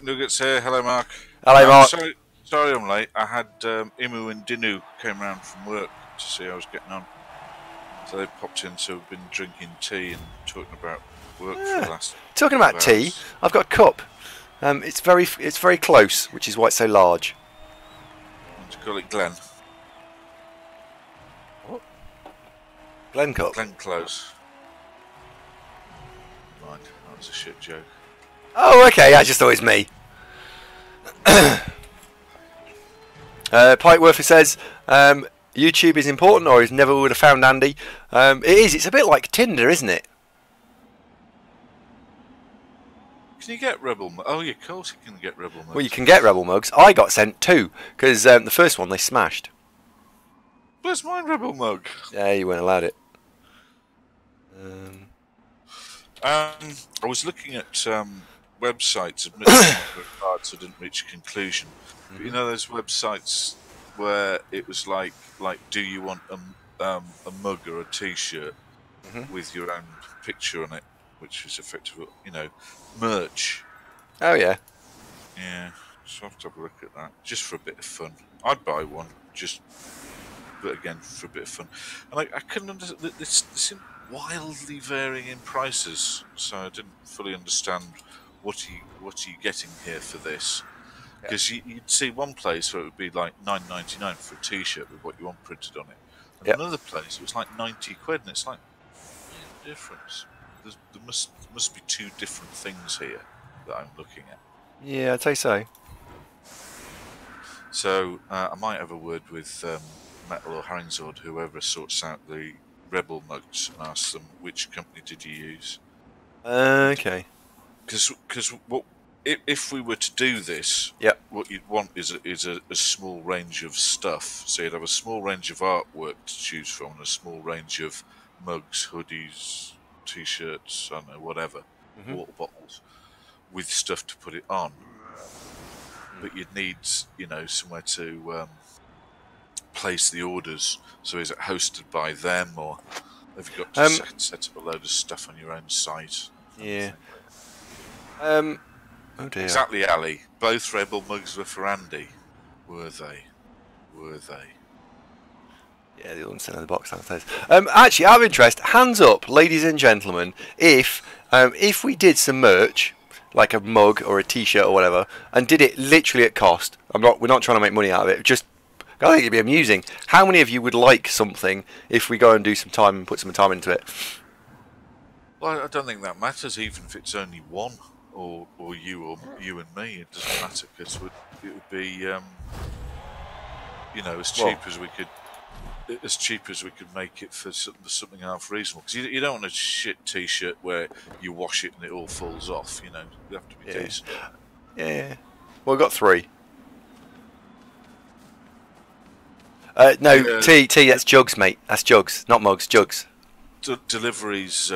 Nuggets here. Hello, Mark. Hello, Mark. Sorry I'm late. I had Imu and Dinu came round from work to see how I was getting on. So they popped in, so we've been drinking tea and talking about work for the last Talking about tea, hours. I've got a cup. It's very close, which is why it's so large. And to call it Glen. What? Glen cup. Glen Close. Mind, that was a shit joke. Oh, okay. I just thought it was me. Pikeworther says, YouTube is important, or he's never would have found Andy. It is. It's a bit like Tinder, isn't it? Can you get Rebel Mugs? Oh, yeah, of course you can get Rebel Mugs. Well, you can get Rebel Mugs. I got sent two, because the first one they smashed. Where's my Rebel Mug? Yeah, you weren't allowed it. I was looking at websites, admittedly hard, so I didn't reach a conclusion. But you know those websites where it was like do you want a mug or a T-shirt with your own picture on it, which is effectively, merch. Oh yeah. Yeah, so I have to have a look at that just for a bit of fun. I'd buy one, but again for a bit of fun. And I couldn't understand this seemed wildly varying in prices, so I didn't fully understand what are you getting here for this. Because you'd see one place where it would be like £9.99 for a T-shirt with what you want printed on it, and another place it was like £90, and it's like, what's the difference? There must be two different things here that I'm looking at. Yeah, I'd say so. So I might have a word with Metal or Herringzord, whoever sorts out the Rebel Mugs, and ask them which company did you use. Okay. Because if we were to do this, what you'd want is a small range of stuff. So you'd have a small range of artwork to choose from, and a small range of mugs, hoodies, T-shirts, I don't know, whatever, water bottles, with stuff to put it on. But you'd need, somewhere to place the orders. So is it hosted by them, or have you got to set up a load of stuff on your own site? Yeah. Oh dear. Exactly, Ali. Both Rebel Mugs were for Andy. Were they? Yeah, the one's in the box downstairs. Actually, out of interest, hands up, ladies and gentlemen, if we did some merch, like a mug or a T-shirt or whatever, and did it literally at cost, we're not trying to make money out of it, just, I think it'd be amusing. How many of you would like something if we go and do some time and put some time into it? Well, I don't think that matters, even if it's only one, or you and me. It doesn't matter, because it would be, as cheap as we could make it for something half reasonable. Because you don't want a shit T-shirt where you wash it and it all falls off. You have to be decent. Yeah. Well, we've got three. No, T. That's jugs, mate. That's jugs, not mugs. Jugs. Deliveries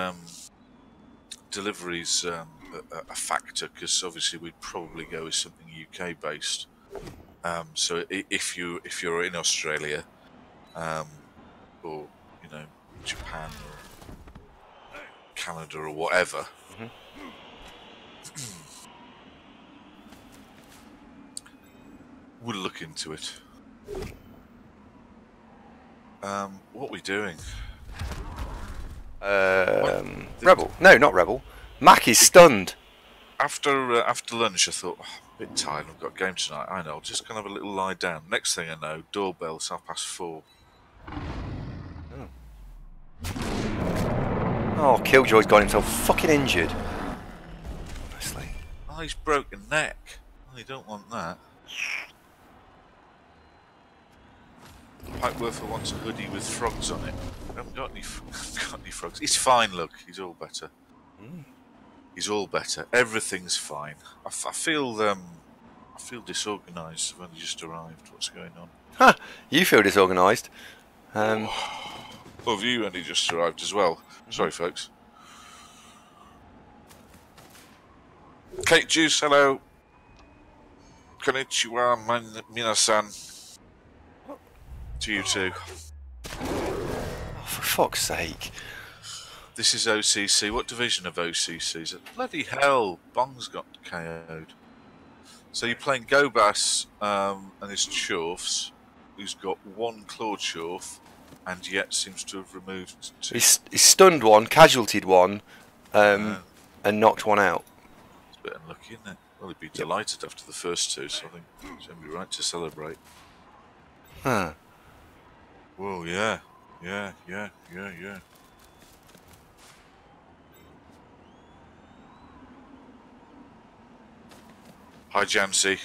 a factor, because obviously we'd probably go with something UK based. So if you're in Australia, or Japan or Canada or whatever, we'll look into it. What are we doing? Rebel? No, not Rebel. Mac is stunned. After lunch, I thought, a bit tired. I've got a game tonight. I know. I'll just gonna have a little lie down. Next thing I know, doorbell. It's 4:30. Oh, Killjoy's got himself fucking injured. Honestly. Oh, he's broken neck. Oh, you don't want that. Pikeworther wants a hoodie with frogs on it. I haven't got any frogs. He's fine, look. He's all better. He's all better. Everything's fine. I feel disorganised. I've only just arrived. What's going on? Huh. You feel disorganised. Oh, have you only just arrived as well? Sorry, folks. Kate Juice, hello. Konnichiwa, minasan. To you too. Oh, for fuck's sake. This is OCC. What division of OCC is it? Bloody hell, Bong's got KO'd. So you're playing Gobas and his Chorfs, who's got one Claw Chorf, and yet seems to have removed two. He's stunned one, casualtied one, and knocked one out. It's a bit unlucky, isn't it? Well, he'd be delighted after the first two, so I think it's only right to celebrate. Huh. Whoa, yeah. Hi, Jamsey.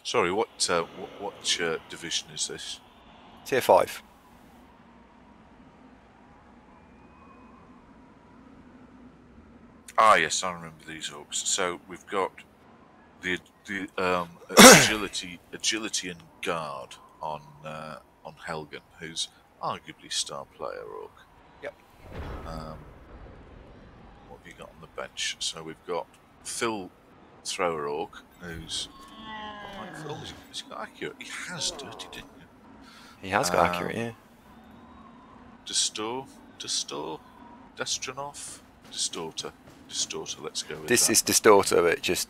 Sorry, what division is this? Tier 5. Ah, yes, I remember these orcs. So we've got the agility and guard on Helgen, who's arguably star player orc. Yep. What have you got on the bench? So we've got Phil Thrower Orc, who's he's got accurate. He has dirty, didn't you? He has got accurate, yeah. Distor, Destronov, Distorter. Let's go with This that. is Distorter, but just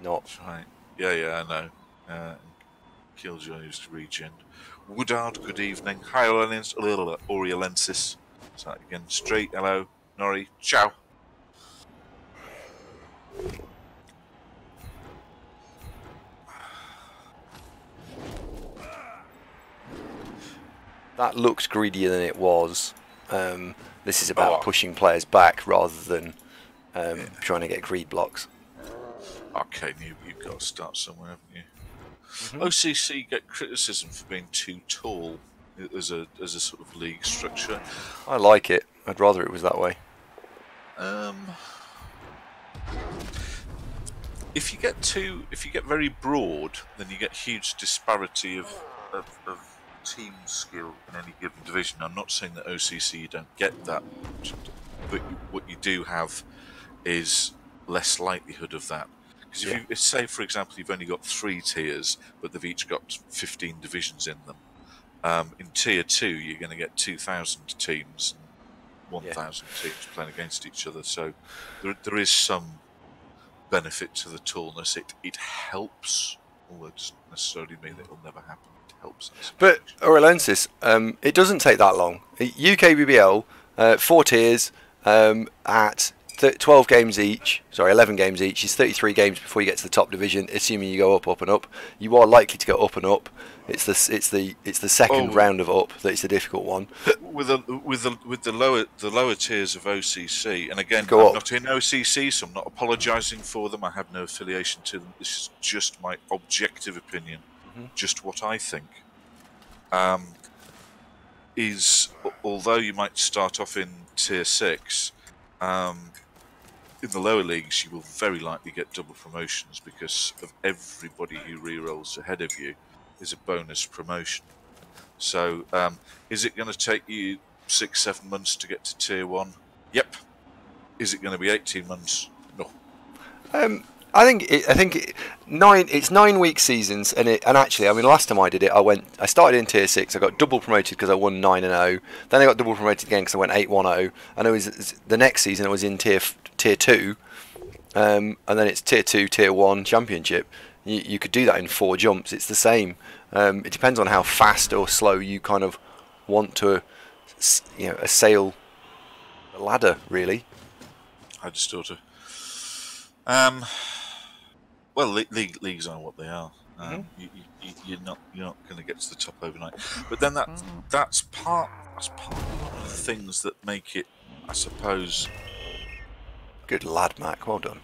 not. That's right. Yeah, I know. Killjoy's regen. Woodard, good evening. Hi, Oriolensis. So again, straight, hello. Nori, ciao. That looks greedier than it was. This is about pushing players back rather than trying to get greed blocks. Okay, you've got to start somewhere, haven't you? OCC get criticism for being too tall as a sort of league structure. I like it. I'd rather it was that way. If you get very broad, then you get huge disparity of team skill in any given division. I'm not saying that OCC you don't get that, but what you do have is less likelihood of that. Because if you say, for example, you've only got 3 tiers, but they've each got 15 divisions in them. In tier 2, you're going to get 2,000 teams, and 1,000 teams playing against each other. So there is some benefit to the tallness. It helps, although it doesn't necessarily mean that it'll never happen. It helps. But Aurelensis, it doesn't take that long. UK BBL, 4 tiers at 12 games each. Sorry, 11 games each. It's 33 games before you get to the top division. Assuming you go up, and up. You are likely to go up and up. It's the second round of up that is the difficult one. With the lower tiers of OCC, and again, I'm not in OCC, so I'm not apologising for them. I have no affiliation to them. This is just my objective opinion, just what I think. Is although you might start off in tier 6, in the lower leagues you will very likely get double promotions because of everybody who re-rolls ahead of you is a bonus promotion. So, is it going to take you 6-7 months to get to tier 1? Yep. Is it going to be 18 months? No. I think it's 9-week seasons, and actually, I mean, last time I did it, I started in tier 6. I got double promoted because I won 9-0. Then I got double promoted again because I went 8-1-0. And it was the next season I was in tier 2, and then it's tier 2, tier 1 championship. You could do that in 4 jumps. It's the same. It depends on how fast or slow you kind of want to, assail the ladder, really. I just sort of. Well, leagues are what they are. You're not going to get to the top overnight. But then that's part of the things that make it, I suppose. Good lad, Mac. Well done.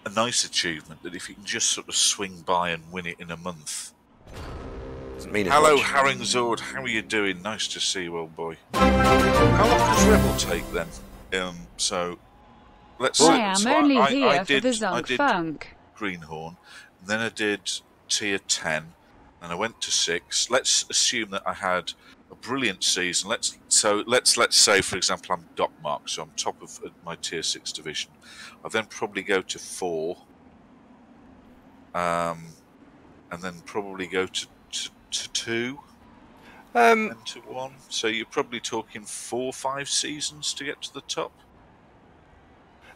A nice achievement that if you can just sort of swing by and win it in a month. Doesn't mean Hello, much. Haringzord. How are you doing? Nice to see you, old boy. How long does Rebel take then? So let's say I am only here for the Zonk Funk. Greenhorn, and then I did tier 10, and I went to 6. Let's assume that I had a brilliant season. Let's say, for example, I'm Doc Mark, so I'm top of my tier 6 division. I then probably go to 4, and then probably go to 2, and to 1. So you're probably talking 4-5 seasons to get to the top.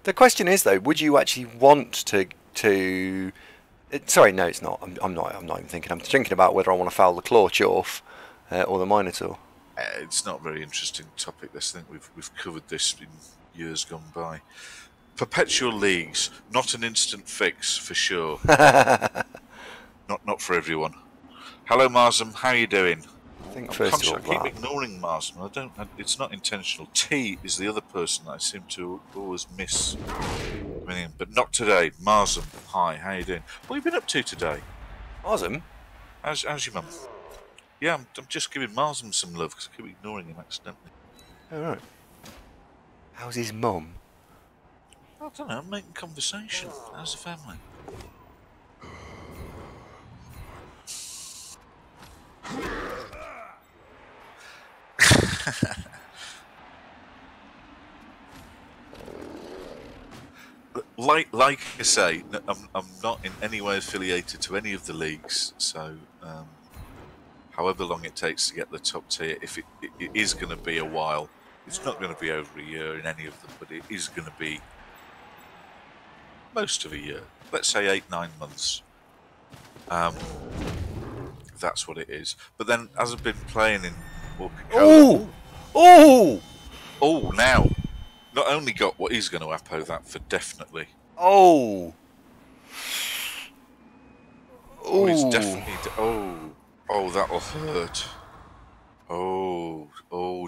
The question is though, would you actually want to? Sorry, no, it's not. I'm not even thinking. I'm thinking about whether I want to foul the Claw Chorf or the Minotaur. It's not a very interesting topic. I think we've covered this in years gone by. Perpetual leagues, not an instant fix for sure. not for everyone. Hello, Marsam. How are you doing? I think first of all, I keep ignoring Marsam. It's not intentional. T is the other person that I seem to always miss. But not today. Marsam, hi. How are you doing? What have you been up to today? Marsam? How's your mum? Yeah, I'm just giving Marsam some love because I keep ignoring him accidentally. All right. How's his mum? I don't know. I'm making conversation. How's the family? Like I say, I'm not in any way affiliated to any of the leagues, so however long it takes to get the top tier, if it is going to be a while, it's not going to be over a year in any of them, but it is going to be most of a year. Let's say 8-9 months. That's what it is. But then, as I've been playing in Oh! Now, not only got what he's going to Apo that for definitely. Oh, it's definitely. Oh, that'll hurt. Oh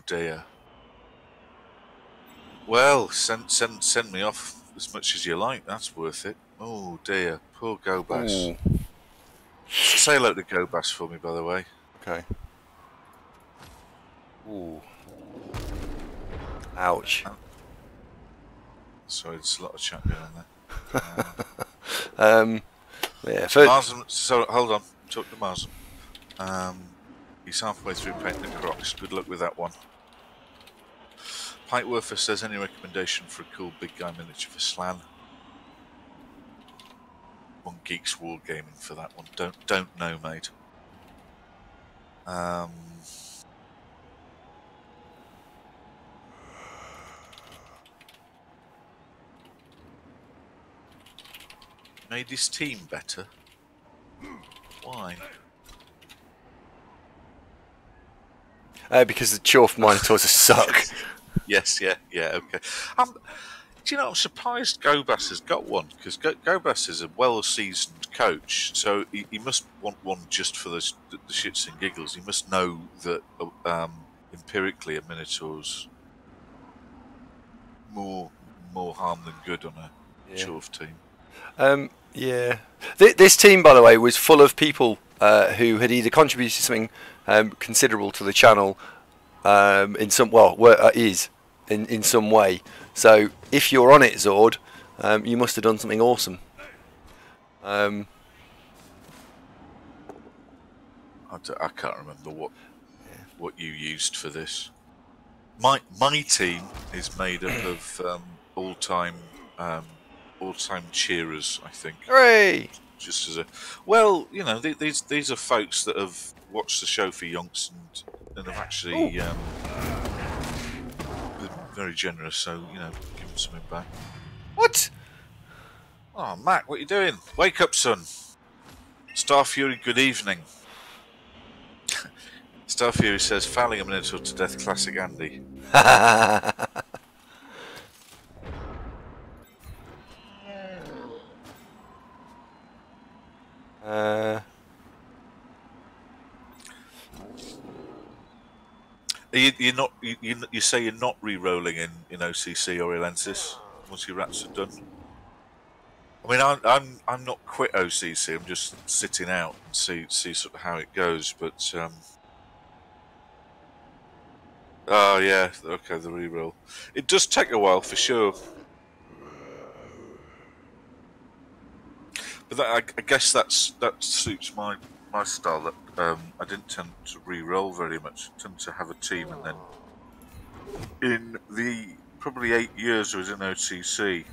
dear. Well, send me off as much as you like. That's worth it. Oh dear, poor Gobas. Ooh. Say hello to Gobas for me, by the way. Okay. Ooh. Ouch. Sorry, there's a lot of chat going on there. Yeah. Marsam, so hold on. Talk to Marsam. He's halfway through painting the Crocs. Good luck with that one. Pikeworfer says, any recommendation for a cool big guy miniature for Slan? One Geeks Wargaming for that one. Don't know, mate. Made his team better. Why? Because the Chorf Minotaurs suck. Yes, yeah, okay. Do you know, I'm surprised Gobas has got one, because Gobas is a well-seasoned coach, so he must want one just for the shits and giggles. He must know that empirically a Minotaur's more harm than good on a Chorf team. Yeah. This team, by the way, was full of people who had either contributed something considerable to the channel in some in some way. So if you're on it, Zord, you must have done something awesome. I can't remember what you used for this. My team is made up of all-time cheerers, I think. Hooray! Just as you know, these are folks that have watched the show for yonks and have actually been very generous. So you know, give them something back. What? Oh, Mac, what are you doing? Wake up, son. Star Fury, good evening. Star Fury says, fouling a Minotaur to death, classic Andy. You say you're not re-rolling in OCC or Elensis once your rats are done. I mean, I'm not quit OCC. I'm just sitting out and see sort of how it goes. But oh yeah, okay, the re-roll. It does take a while for sure. But I guess that suits my style. That I didn't tend to re-roll very much. I tend to have a team, and then in the probably 8 years I was in OCC,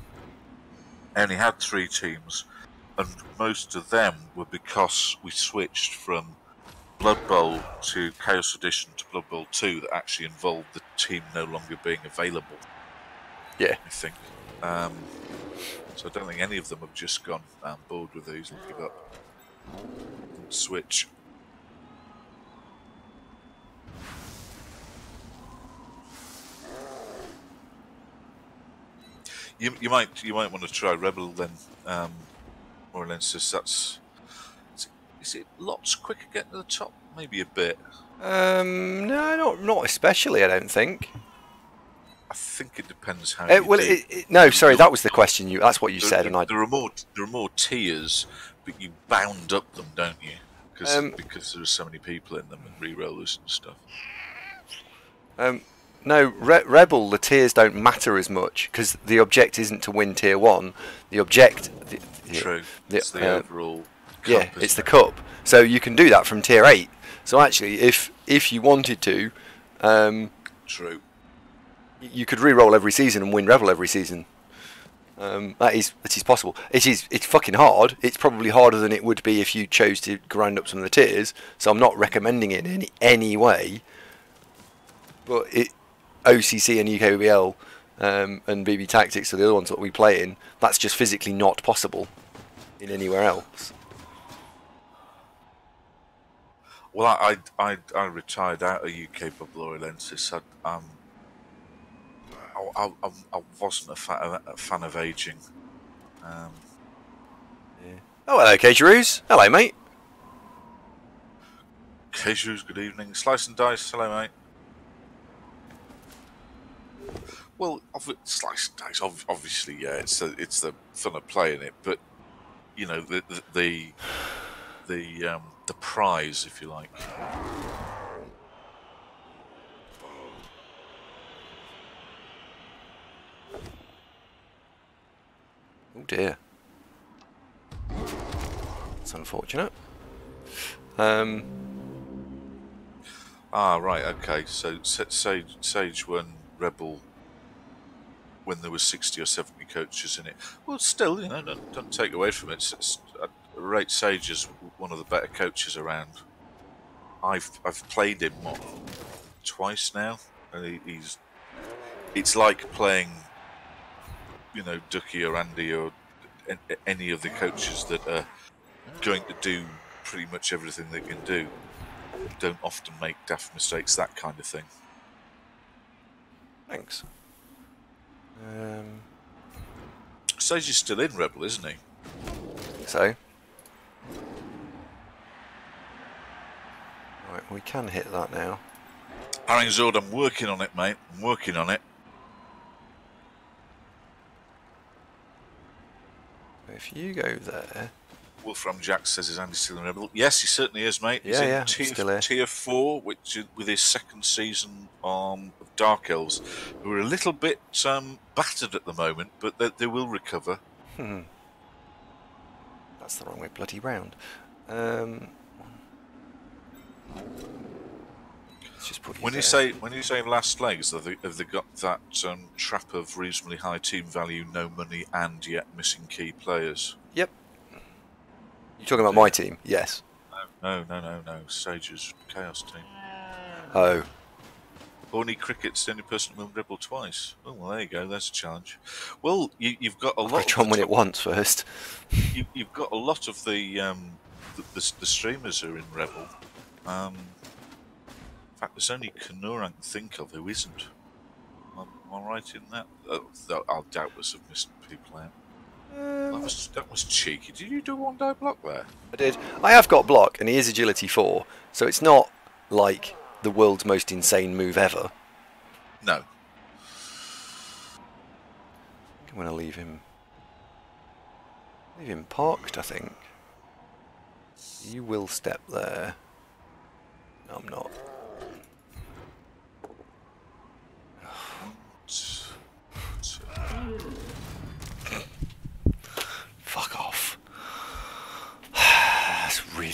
I only had 3 teams, and most of them were because we switched from Blood Bowl to Chaos Edition to Blood Bowl 2 that actually involved the team no longer being available. Yeah, I think. So I don't think any of them have just gone bored with these and give up and switch. You might want to try Rebel then, Morelensis. Is it lots quicker getting to the top? Maybe a bit. No, not especially. I don't think. I think it depends how. No, sorry, that was the question. That's what you said, and there are more tiers, but you bound up them, don't you? Because there are so many people in them and re-rollers and stuff. No, Rebel, the tiers don't matter as much because the object isn't to win tier 1. The object, true, it's the overall. Cup, yeah, it's the cup. So you can do that from tier 8. So actually, if you wanted to, true, you could re-roll every season and win Rebel every season. That is possible. It's fucking hard. It's probably harder than it would be if you chose to grind up some of the tiers. So I'm not recommending it in any way. But OCC and UKBL and BB Tactics are the other ones that we play in. That's just physically not possible in anywhere else. Well, I retired out of UK Bubble Lenses. I wasn't a fan of aging. Yeah. Oh, hello, Cageroos. Hello, mate. Cageroos, good evening. Slice and Dice, hello, mate. Well, Slice and Dice, obviously, yeah, it's the fun of playing it, but you know the prize, if you like. Oh dear, that's unfortunate. Right, okay. So Sage won Rebel when there was 60 or 70 coaches in it. Well, still, you know, don't take away from it. I rate Sage as one of the better coaches around. I've played him twice now, and it's like playing, you know, Ducky or Andy or any of the coaches that are going to do pretty much everything they can do. Don't often make daft mistakes, that kind of thing. Thanks. Sage is still in Rebel, isn't he? So. Right, we can hit that now. Haringzord, I'm working on it, mate. I'm working on it. If you go there... Wolfram Jack says, is Andy still in Rebel? Yes, he certainly is, mate. He's in tier 4, which is with his second season of Dark Elves, who are a little bit battered at the moment, but they will recover. That's the wrong way bloody round. Let's just put when you say last legs, have they got that trap of reasonably high team value, no money, and yet missing key players? Yep. You're talking about my team? Yes. No. Sage's Chaos team. Oh. Horny Cricket's the only person who won Rebel twice. Oh, well, there you go. There's a challenge. Well, you've got a lot. I'll try and win it once first. You've got a lot of the streamers who are in Rebel. In fact, there's only Kanur I can think of who isn't. Am I right in that? I'll doubtless have missed people out. That was cheeky. Did you do one die block there? I did. I have got block, and he is agility 4, so it's not like the world's most insane move ever. No. I'm going to leave him parked, I think. You will step there. No, I'm not. Fuck off.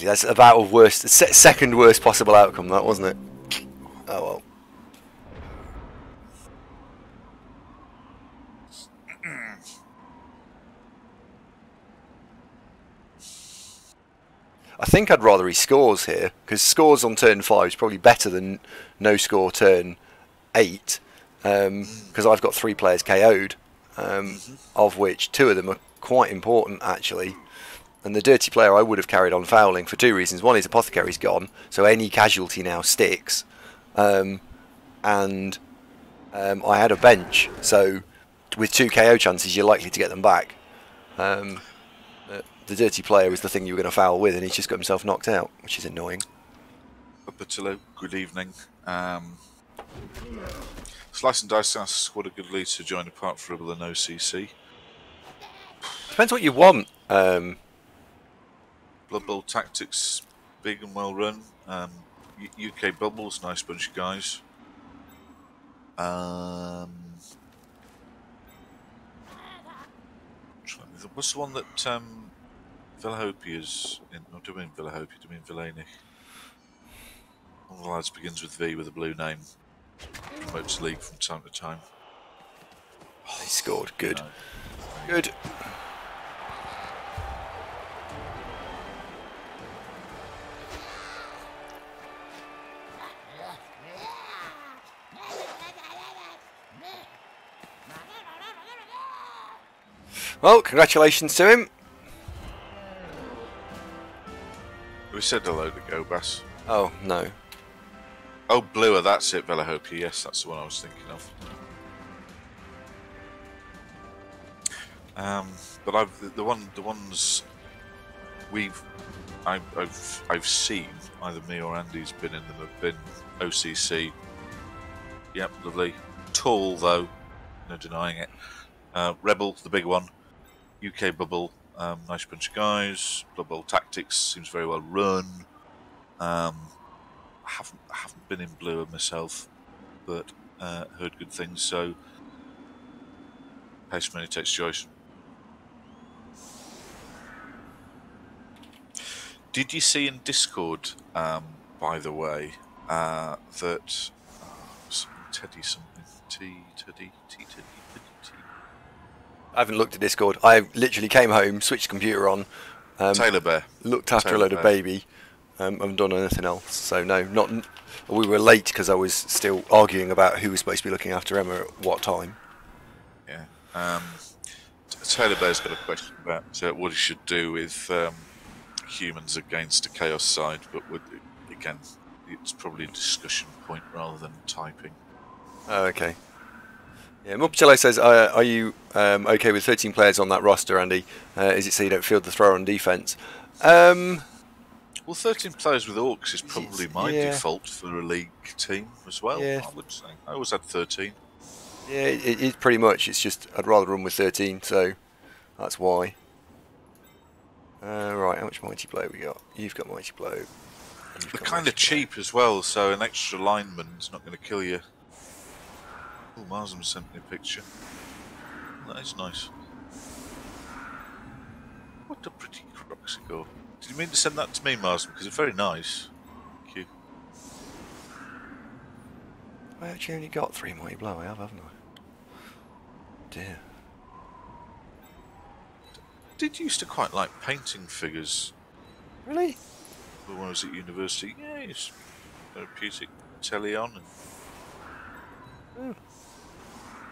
That's about the worst, second worst possible outcome, that, wasn't it? Oh well. I think I'd rather he scores here, because scores on turn 5 is probably better than no score turn 8, because I've got 3 players KO'd. of which 2 of them are quite important actually. And the dirty player I would have carried on fouling for 2 reasons. One is Apothecary's gone, so any casualty now sticks. And I had a bench, so with 2 KO chances you're likely to get them back. The dirty player was the thing you were going to foul with, and he's just got himself knocked out, which is annoying. Patillo, good evening. Slice and Dice asks, what a good lead to join apart for Ribble and OCC. Depends what you want. Blood Bowl Tactics, big and well run. UK Bubbles, nice bunch of guys. What's the one that Villahopia is in? Oh, do I mean Villahopia? Do I mean Villanich? One of the lads begins with V with a blue name. Promotes league from time to time. He scored. Good. Good. Well, congratulations to him. We said hello to Go Bass. Oh, no. Oh, Bluer, that's it, Villahopia. Yes, that's the one I was thinking of. But the ones I've seen, either me or Andy's been in them, have been OCC. Yep, lovely. Tall though, no denying it. Rebel, the big one. UK Bubble, nice bunch of guys. Blood Bowl Tactics seems very well run. I haven't been in Blue myself, but heard good things. So, Pace Money takes choice. Did you see in Discord, by the way, that Teddy something Teddy. I haven't looked at Discord. I literally came home, switched the computer on, Taylor Bear, looked after a load of baby. I haven't done anything else. So no, not. We were late because I was still arguing about who was supposed to be looking after Emma at what time. Yeah. Taylor Bear's got a question about what he should do with humans against a chaos side, but again, it's probably a discussion point rather than typing. Oh, okay. Yeah, Mupcello says, are you okay with 13 players on that roster, Andy? Is it so you don't field the thrower on defence? Well, 13 players with Orcs is probably my default for a league team as well, I would say. I always had 13. Yeah, it's pretty much. It's just I'd rather run with 13, so that's why. Right, how much Mighty Blow we got? You've got Mighty Blow. They're kind of cheap as well, so an extra lineman's not going to kill you. Oh, Marsden sent me a picture. That is nice. What a pretty Croxico. Did you mean to send that to me, Marsden? Because it's very nice. Thank you. I actually only got 3 Mighty Blow, I have, haven't I? Dear. Did used to quite like painting figures. Really? When I was at university, yeah, it's therapeutic telly on. And...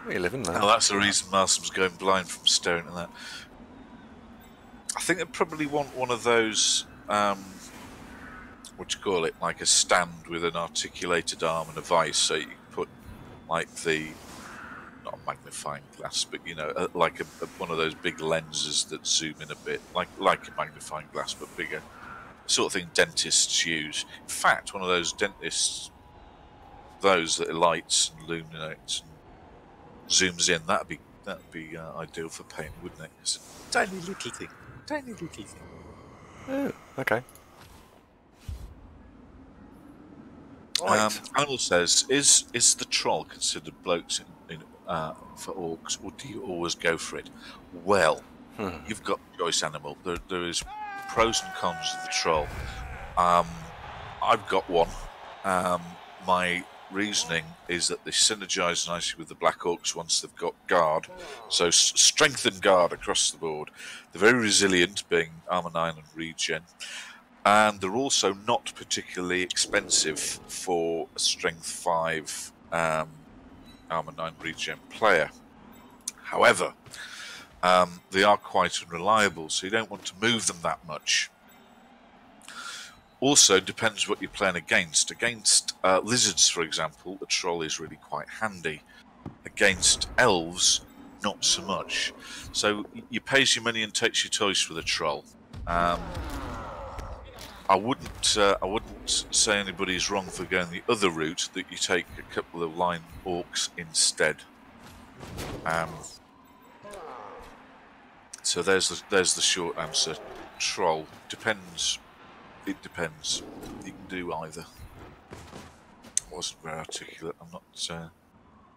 We're living that. Oh, that's the reason Marsden's going blind from staring at that. I think they probably want one of those, what do you call it, like a stand with an articulated arm and a vice, so you can put like not a magnifying glass, but you know, like one of those big lenses that zoom in a bit, like a magnifying glass but bigger. Sort of thing dentists use. In fact, one of those dentists, those that lights and illuminates and zooms in, that'd be ideal for painting, wouldn't it? It's a tiny little thing. Tiny little thing. Oh, okay. Right. Arnold says, is the troll considered blokes for orcs, or do you always go for it? Well, you've got choice animal. There is pros and cons of the troll. I've got one. My reasoning is that they synergise nicely with the Black Orcs once they've got guard. So strength and guard across the board. They're very resilient, being armor 9 and regen. And they're also not particularly expensive for a strength 5 armor 9 regen player. However, they are quite unreliable, so you don't want to move them that much. Also, depends what you're playing against. Against lizards, for example, a troll is really quite handy. Against elves, not so much. So you pays your money and takes your choice with a troll. I wouldn't say anybody's wrong for going the other route, that you take a couple of line orcs instead. So there's the short answer. Troll depends. It depends. You can do either. I wasn't very articulate. I'm not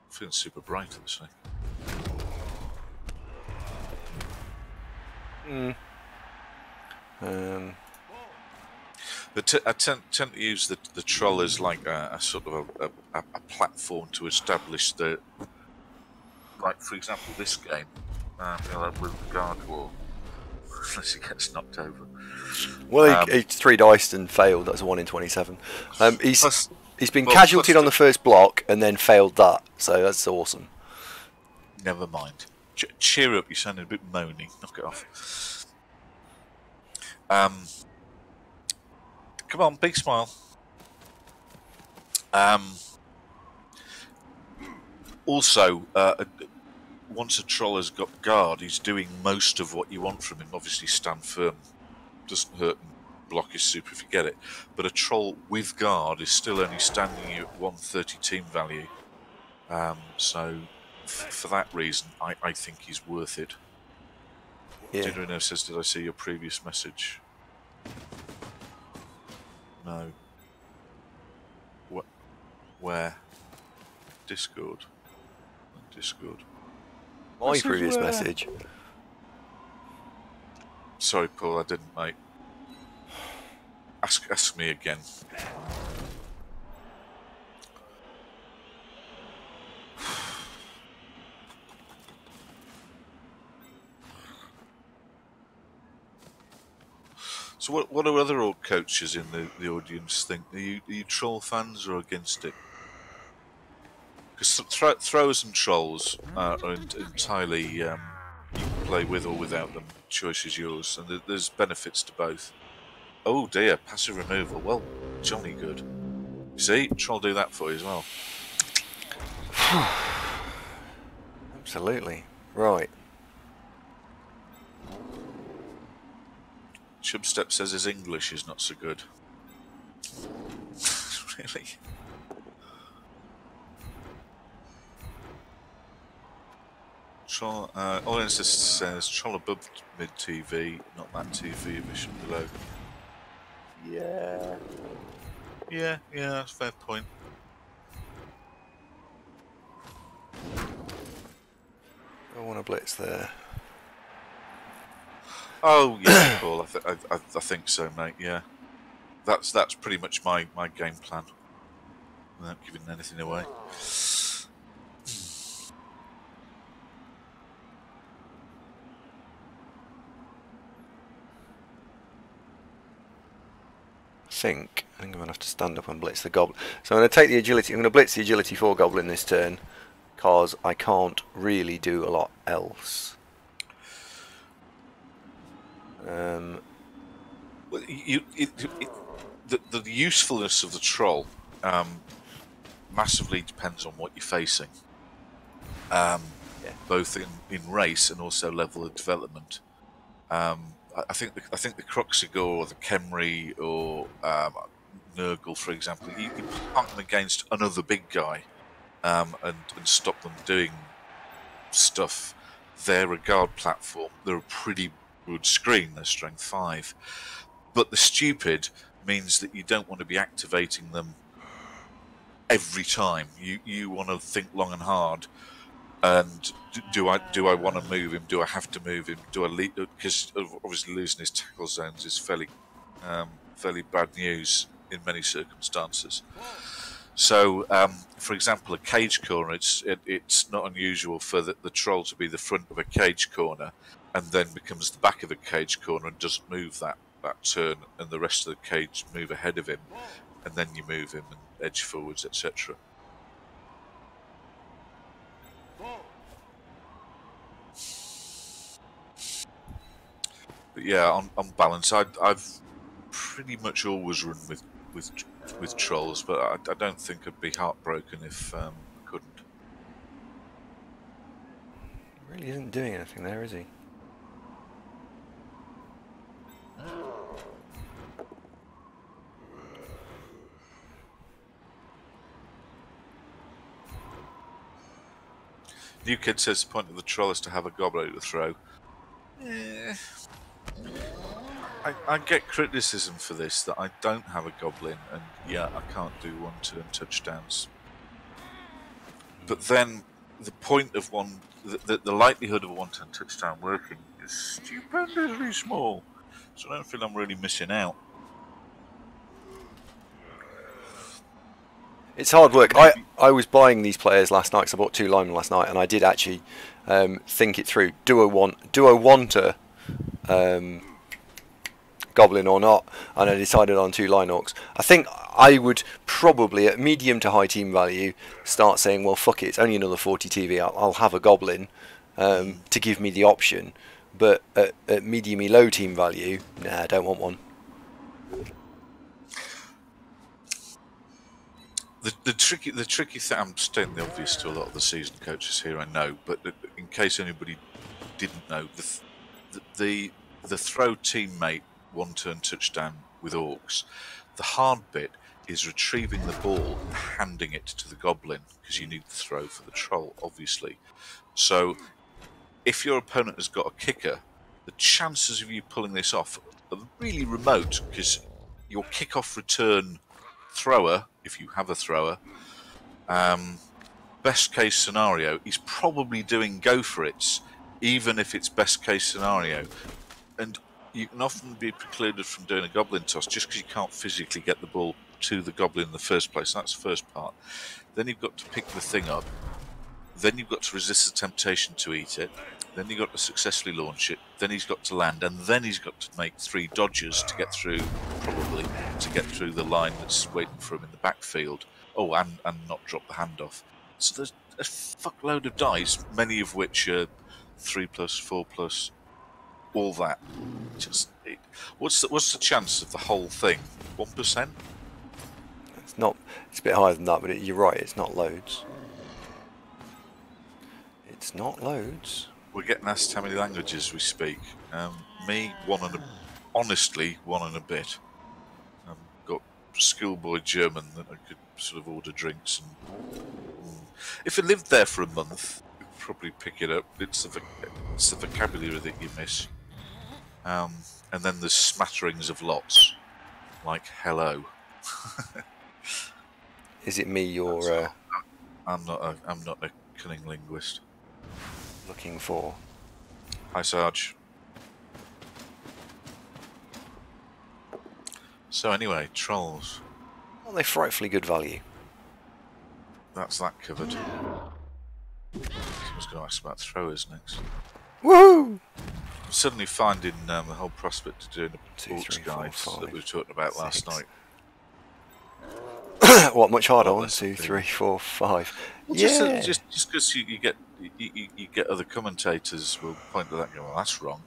feeling super bright actually. But I tend to use the troll as like a sort of a platform to establish the. Like for example, this game, with the guard wall, unless he gets knocked over. Well, it's 3 diced and failed. That's a 1 in 27. He's been casualtied on the first block and then failed that, so that's awesome. Never mind. Cheer up, you're sounding a bit moany. Knock it off. Come on, big smile. Also, once a troll has got guard, he's doing most of what you want from him. Obviously, stand firm doesn't hurt and block is super if you get it. But a troll with guard is still only standing you at 130 team value. So, for that reason, I think he's worth it. Yeah. Dinero says, "Did I see your previous message?" No. What? Where? Discord. Discord. My previous message. Sorry, Paul, I didn't, mate. Ask me again. So what do other orc coaches in the audience think? Are you troll fans or against it? Because throwers and trolls are entirely you can play with or without them. Choice is yours, and there's benefits to both. Oh dear, passive removal. Well, jolly good. See, troll do that for you as well. Absolutely. Right. Chubstep says his English is not so good. Really? Troll, audience says troll above mid TV, not that TV vision below. Yeah, that's a fair point. I want to blitz there. Oh yeah, Paul. I think so, mate. Yeah, that's pretty much my game plan. Without giving anything away. I think I'm going to have to stand up and blitz the goblin. So I'm going to take the agility. I'm going to blitz the agility 4 goblin this turn, because I can't really do a lot else. Well, the usefulness of the troll massively depends on what you're facing, both in race and also level of development. I think the Croxigor or the Khemri or Nurgle, for example, you can park them against another big guy and stop them doing stuff. They're a guard platform. They're a pretty good screen. They're strength 5, but the stupid means that you don't want to be activating them every time. You want to think long and hard. And do I want to move him? Do I have to move him? Do I leave? Because obviously losing his tackle zones is fairly bad news in many circumstances. So, for example, a cage corner, it's not unusual for the troll to be the front of a cage corner, and then becomes the back of a cage corner and doesn't move that turn, and the rest of the cage move ahead of him, and then you move him and edge forwards, etc. But yeah, on balance, I've pretty much always run with trolls, but I don't think I'd be heartbroken if I couldn't. He really isn't doing anything there, is he? New Kid says the point of the troll is to have a goblet to throw. I get criticism for this, that I don't have a goblin, and yeah, I can't do one-turn touchdowns. But then the point of the likelihood of a one-turn touchdown working is stupendously small, so I don't feel I'm really missing out. It's hard work. I was buying these players last night because I bought 2 linemen last night, and I did actually think it through. Do I want a goblin or not? And I decided on 2 line orcs. I think I would probably, at medium to high team value, start saying, well, fuck it, it's only another 40 TV. I'll have a goblin to give me the option. But at medium-y low team value, nah, I don't want one. The tricky thing, I'm stating the obvious to a lot of the seasoned coaches here, I know, but in case anybody didn't know, the throw teammate one-turn touchdown with orcs, the hard bit is retrieving the ball and handing it to the goblin, because you need the throw for the troll, obviously. So if your opponent has got a kicker, the chances of you pulling this off are really remote, because your kick-off return thrower, if you have a thrower, best case scenario, he's probably doing go for it, even if it's best case scenario. And you can often be precluded from doing a goblin toss just because you can't physically get the ball to the goblin in the first place. That's the first part. Then you've got to pick the thing up. Then you've got to resist the temptation to eat it. Then you've got to successfully launch it. Then he's got to land, and then he's got to make 3 dodges to get through, probably, to get through the line that's waiting for him in the backfield. Oh, and not drop the handoff. So there's a fuckload of dice, many of which are 3+, 4+, all that. What's the chance of the whole thing? 1%? It's not. It's a bit higher than that, but you're right. It's not loads. It's not loads. We're getting asked how many languages we speak. Me, honestly, one and a bit. Got schoolboy German that I could sort of order drinks. And if I lived there for a month, I'd probably pick it up. It's the vocabulary that you miss. And then there's smatterings of lots, like hello. Is it me you're? I'm not a cunning linguist. Looking for. Hi, Sarge. So anyway, trolls. Aren't they frightfully good value? That's that covered. I was going to ask about throwers next. Woohoo! I'm suddenly finding the whole prospect of doing a Orcs guide that we were talking about last night. What, much harder? 1, 2, 3, 4, 5. Well, yeah. Just because you get other commentators will point to that and go, well, that's wrong.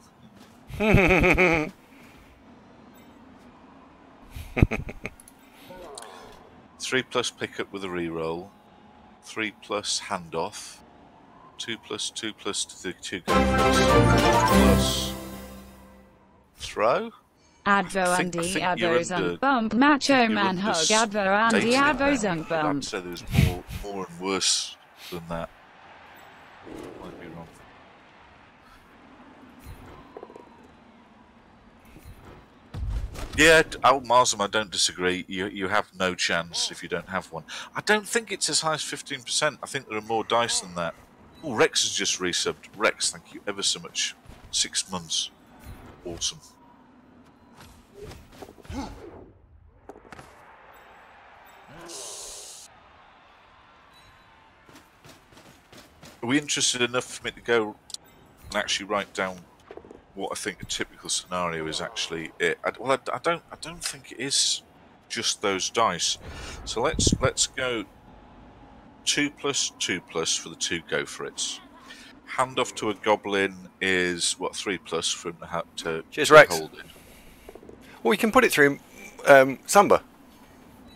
3+ pickup with a reroll, 3+ handoff, 2+, 2+ to the 2 go plus throw. Advo Andy Advo Zunk Bump Macho Man Hug Advo Andy Advo Zunk Bump. I'd say there's more and worse than that. Might be wrong. Yeah, Marsam, I don't disagree. You have no chance if you don't have one. I don't think it's as high as 15%. I think there are more dice than that. Oh, Rex has just resubbed. Rex, thank you ever so much. 6 months. Awesome. Are we interested enough for me to go and actually write down what I think a typical scenario is actually it? I don't think it is just those dice. So let's go 2+, 2+ for the 2 go for it. Hand off to a goblin is what 3+ for him to Cheers, Rex. hold it. Well, we can put it through Samba.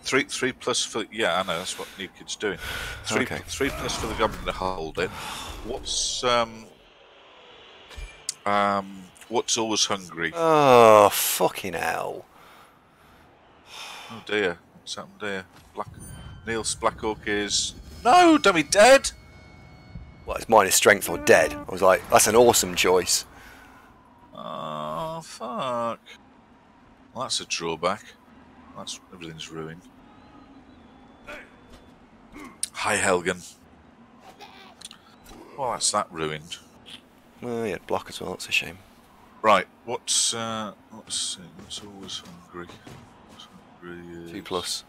3+ for I know that's what New Kid's doing. 3+ for the goblin to hold it. What's always hungry? Oh, fucking hell! Oh dear, what's happened there? Neil's Black Orc is dummy dead. Well, it's minus strength or dead. I was like, that's an awesome choice. Oh fuck! Well, that's a drawback. Everything's ruined. Hi Helgen. Well, that's that ruined. Well, yeah, block as well. That's a shame. Right, what's always hungry? 2+.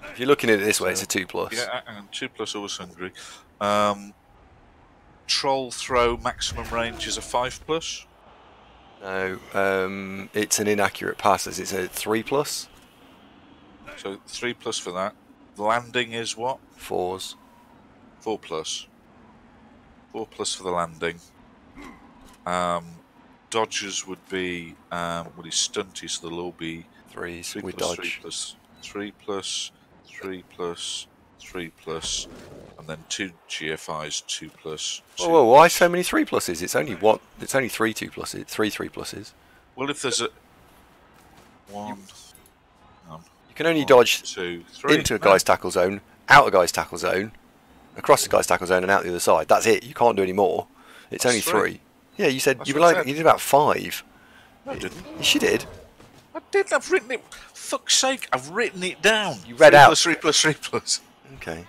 If you're looking at it this way, it's a 2+. Yeah, and 2+ always hungry. Troll throw maximum range is a 5+. No, it's an inaccurate pass. It's a 3+. So 3+ for that. The landing is what? 4s. 4+. 4+ for the landing. Dodges would be he's stunty, so they'll all be 3s. We dodge. 3+, 3+, and then 2 GFIs, 2+. Whoa, why so many 3+s? It's only what? It's only 3 2+s. 3 3+s. Well, if there's a 1, you can only dodge 2, 3 into a guy's tackle zone, out a guy's tackle zone, across the guy's tackle zone, and out the other side. That's it. You can't do any more. It's only 3. Yeah, you said you did about 5. No, I didn't. Yes, you did. I did. I've written it. Fuck's sake! I've written it down. You read 3 out 3+. Okay.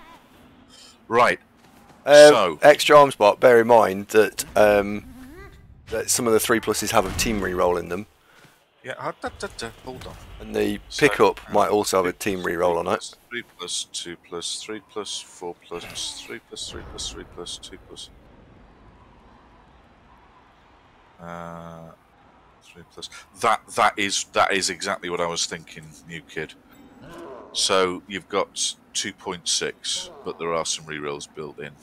Right. So extra arm spot. Bear in mind that that some of the 3+s have a team reroll in them. Yeah. Hold on. And the pickup might also have a team reroll on it. 3+, 2+, 3+, 4+, 3+, 3+, 2+. 3+. That is exactly what I was thinking, New Kid. So you've got 2.6, but there are some rerolls built in.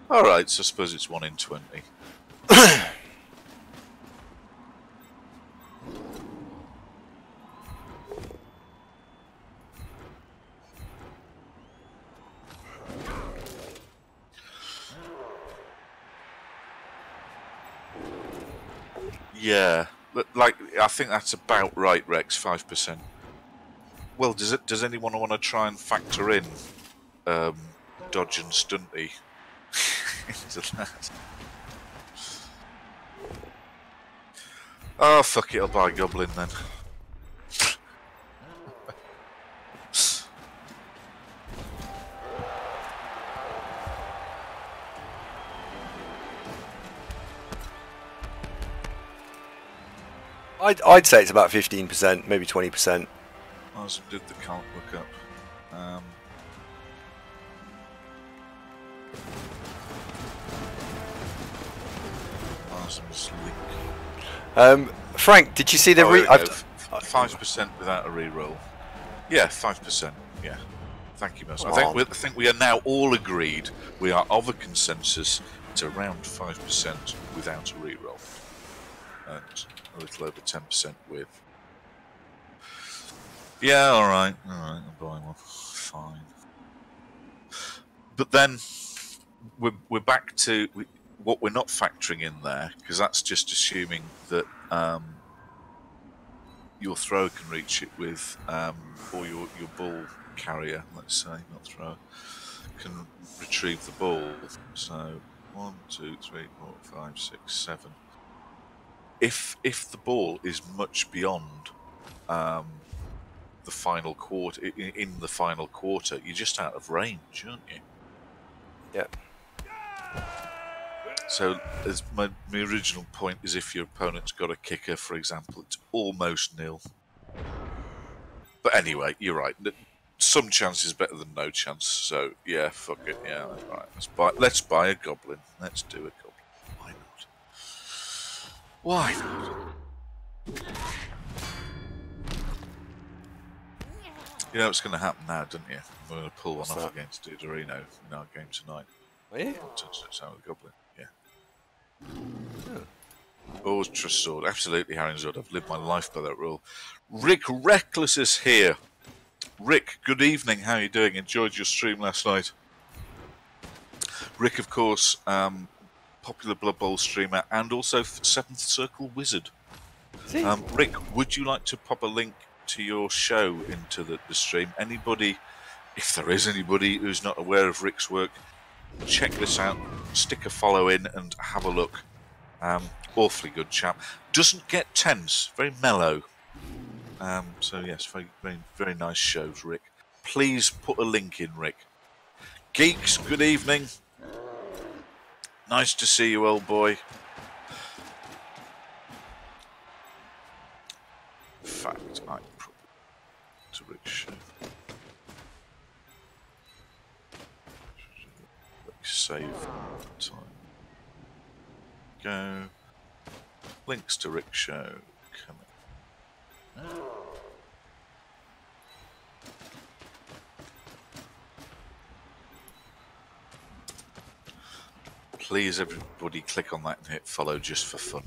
All right, so I suppose it's 1 in 20. Yeah, like I think that's about right, Rex. 5%. Well, does anyone want to try and factor in dodge and stunty into that? Oh fuck it, I'll buy a goblin then. I'd say it's about 15%, maybe 20%. I was did the calc look up. Frank, did you see the 5% without a reroll? Yeah, 5%. Yeah. Thank you, Mercer. I think we are now all agreed. We are of a consensus. It's around 5% without a reroll, and a little over 10% with. Yeah, all right, I'll buy one. Fine. But then we're back to what we're not factoring in there, because that's just assuming that your thrower can reach it with, or your ball carrier, let's say, not thrower, can retrieve the ball. So 1, 2, 3, 4, 5, 6, 7. If the ball is much beyond the final quarter, in the final quarter, you're just out of range, aren't you? Yep. So, as my original point is, if your opponent's got a kicker, for example, it's almost nil. But anyway, you're right. Some chance is better than no chance. So yeah, fuck it. Yeah, right. Let's buy a goblin. Let's do a goblin. Why not? Why not? You know what's going to happen now, don't you? We're going to pull one off against Dorino in our game tonight. Are you? Touch that with a goblin. Yeah. Always trust sword. Absolutely, Haringzord. I've lived my life by that rule. Rick Reckless is here. Rick, good evening. How are you doing? Enjoyed your stream last night. Rick, of course, popular Blood Bowl streamer and also Seventh Circle Wizard. Rick, would you like to pop a link to your show into the stream? Anybody, if there is anybody who's not aware of Rick's work, check this out, stick a follow in and have a look. Awfully good chap. Doesn't get tense, very mellow. So yes, very, very, very nice shows, Rick. Please put a link in, Rick. Geeks, good evening. Nice to see you, old boy. In fact, I probably to Rick's show. Save time. Go. Links to Rick's show coming. Please, everybody, click on that and hit follow just for fun.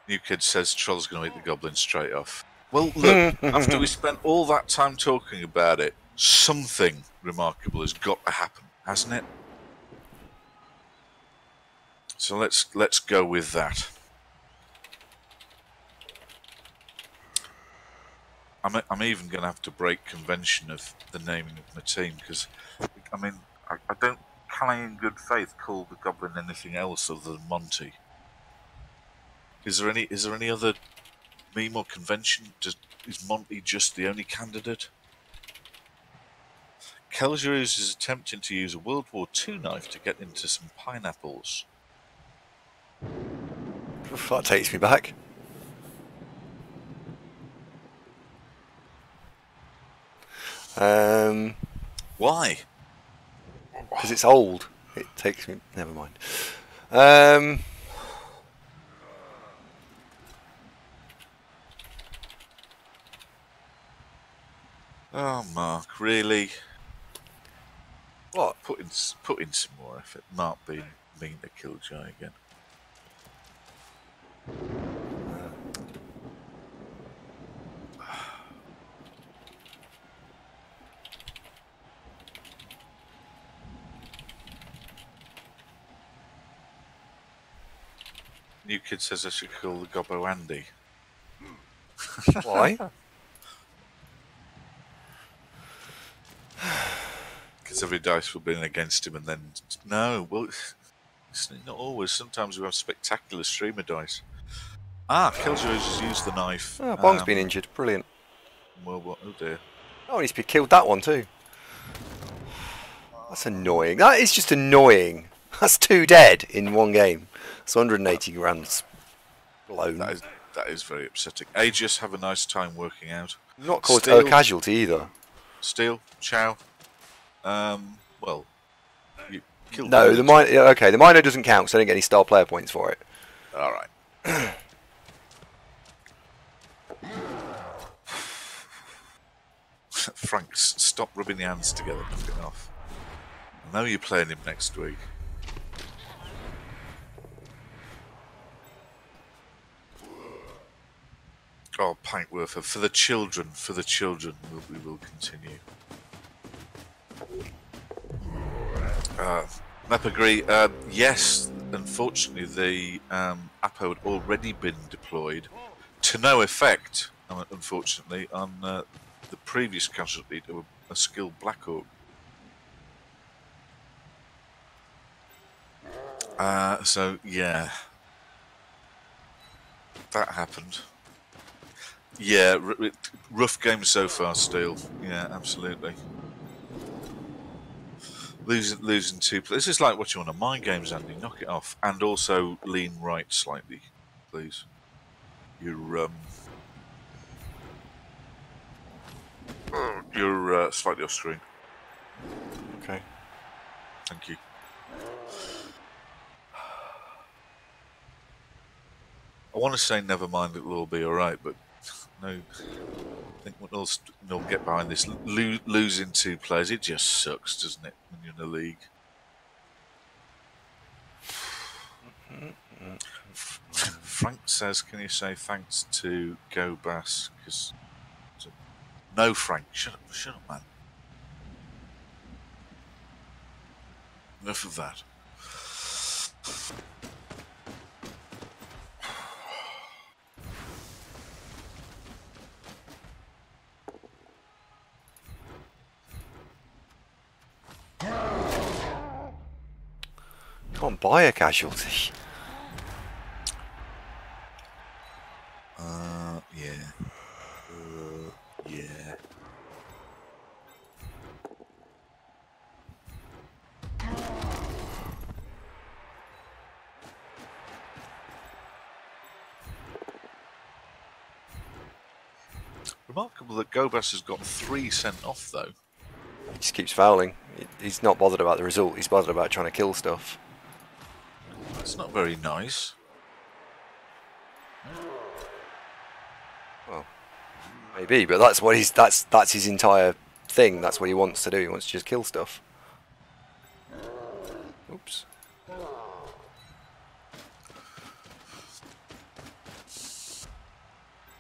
New Kid says Troll's going to eat the goblin straight off. Well, look, after we spent all that time talking about it, something remarkable has got to happen, hasn't it? So let's go with that. I'm even going to have to break convention of the naming of my team because, I mean, I don't, can I in good faith call the goblin anything else other than Monty? Is there any other meme or convention? Is Monty just the only candidate? Kelgerus is attempting to use a World War II knife to get into some pineapples. That takes me back. Why? Because it's old. It takes me... Never mind. Oh, Mark, really? What? Put in some more effort. Mark being mean to Killjoy again. New Kid says I should call the Gobbo Andy. Why? Because every dice will be against him and then... No, well, it's not always. Sometimes we have spectacular streamer dice. Ah, Killjoy's has used the knife. Oh, Bong's been injured. Brilliant. Well, what? Oh dear. Oh, he's killed that one too. That's annoying. That is just annoying. That's 2 dead in one game. It's 180 grand blown. That is very upsetting. Aegis, have a nice time working out. Not caused a casualty either. Steel, Chow. Well, you killed. No, the minor. Okay, the minor doesn't count, so I don't get any star player points for it. All right. Frank, stop rubbing your hands together. Knock it off. I know you're playing him next week. Oh, Pintworth, for the children, we will continue. Mepagree, yes, unfortunately the Apo had already been deployed to no effect, unfortunately, on the previous casualty to a skilled Black Hawk. So, yeah, that happened. Yeah, rough game so far, Steel. Yeah, absolutely. Losing 2 players. This is like watching one of my games, Andy. Knock it off. And also lean right slightly, please. You're slightly off screen. Okay. Thank you. I want to say never mind, it'll all be alright, but no. I think we'll get behind this. Losing 2 players, it just sucks, doesn't it, when you're in a league? Frank says, "Can you say thanks to Go Bass?" No, Frank, shut up, man. Enough of that. Can't buy a casualty. Yeah. Yeah. Remarkable that Gobas has got 3 sent off, though. He just keeps fouling. He's not bothered about the result. He's bothered about trying to kill stuff. That's not very nice. Well, maybe, but that's what that's his entire thing. That's what he wants to do. He wants to just kill stuff. Oops.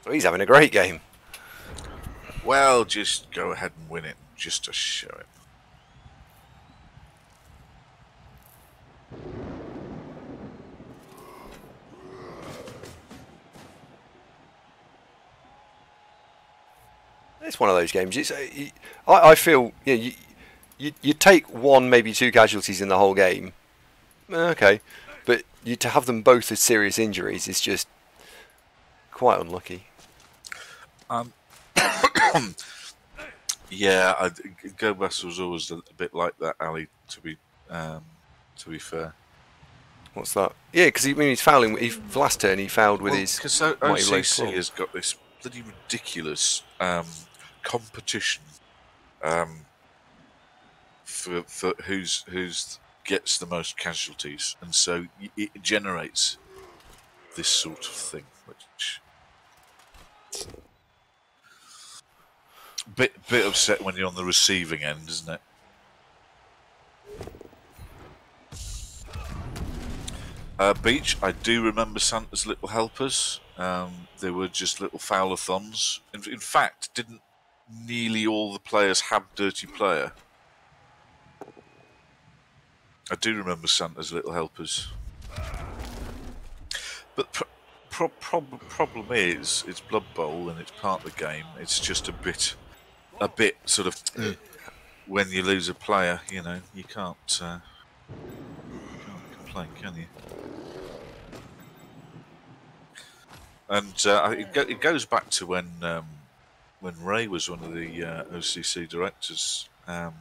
So he's having a great game. Well, just go ahead and win it, just to show it. It's one of those games. I feel you take 1, maybe 2 casualties in the whole game. Okay, but to have them both as serious injuries is just quite unlucky. Yeah, Gobas was always a bit like that, Ali. To be fair. What's that? Yeah, because he's fouling. Last turn he fouled with his. Because OCC has got this bloody ridiculous competition for who's gets the most casualties, and so it generates this sort of thing, which bit upset when you're on the receiving end, isn't it? Beach, I do remember Santa's Little Helpers. They were just little fowler-thons. In fact, didn't nearly all the players have Dirty Player? I do remember Santa's Little Helpers. But problem is, it's Blood Bowl and it's part of the game. It's just a bit sort of when you lose a player, you know, you can't complain, can you? And it goes back to when Ray was one of the OCC directors, and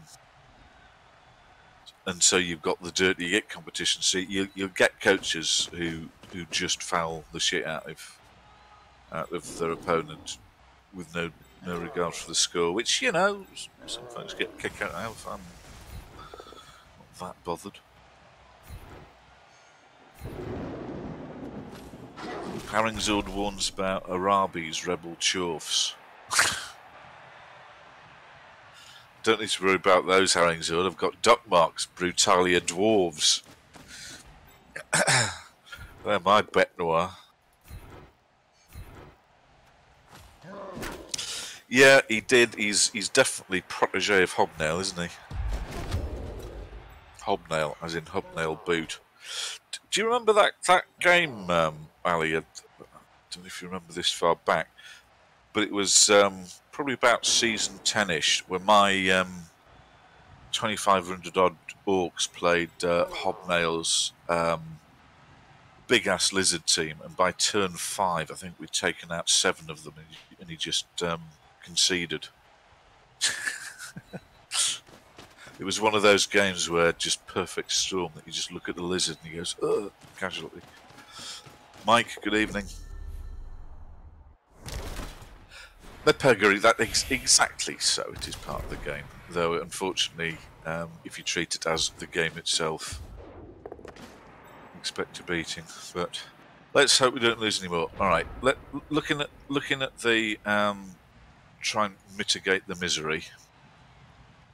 so you've got the dirty git competition. So you'll get coaches who just foul the shit out of their opponent with no regard for the score, which, you know, some folks get a kick out of. I'm not that bothered. Haringzord warns about Arabi's rebel chorfs. Don't need to worry about those, Haringzord. I've got Duckmark's Brutalia Dwarves. They're my bête noire. Yeah, he did. He's definitely protege of Hobnail, isn't he? Hobnail, as in hobnail boot. Do you remember that game, Ali? I don't know if you remember this far back, but it was probably about season 10-ish when my 2,500 odd orcs played Hobnail's big ass lizard team, and by turn 5, I think we'd taken out 7 of them, and he just conceded. It was one of those games where just perfect storm that you just look at the lizard and he goes, ugh, casualty. Mike, good evening. Exactly so. It is part of the game, though. Unfortunately, if you treat it as the game itself, expect a beating. But let's hope we don't lose any more. All right. Looking at the try and mitigate the misery.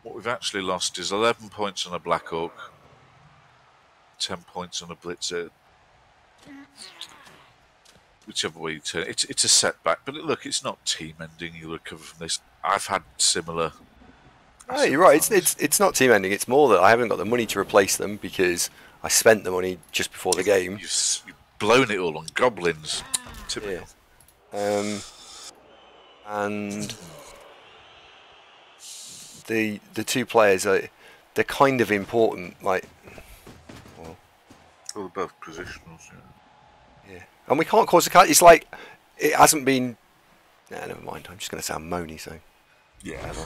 What we've actually lost is 11 points on a Black Orc, 10 points on a Blitzer, whichever way you turn it, it's a setback. But look, it's not team ending. You recover from this. I've had similar. Oh, you're right. It's not team ending. It's more that I haven't got the money to replace them because I spent the money just before the game. You've blown it all on goblins. Typical. Yeah. And the two players they're kind of important. Like, well, they're both positionals. Yeah. And we can't cause a cut. It's like it hasn't been. Nah, never mind. I'm just going to sound moany. So. Yeah. Ever.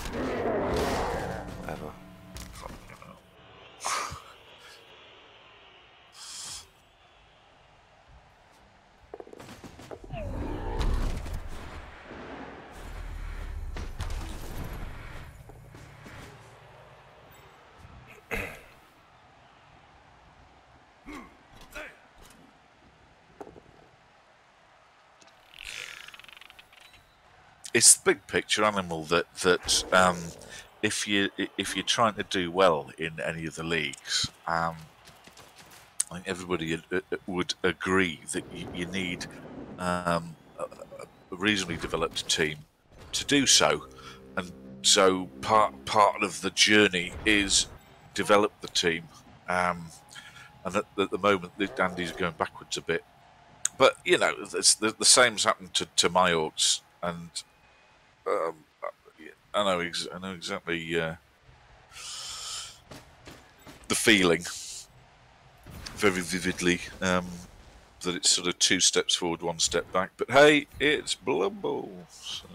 It's the big picture animal that if you're trying to do well in any of the leagues, I think everybody would agree that you need a reasonably developed team to do so, and so part of the journey is develop the team, and at the moment Andy's going backwards a bit, but you know the same's happened to my orcs, and I know exactly the feeling very vividly, that it's sort of 2 steps forward, 1 step back. But hey, it's Blood Bowl. So.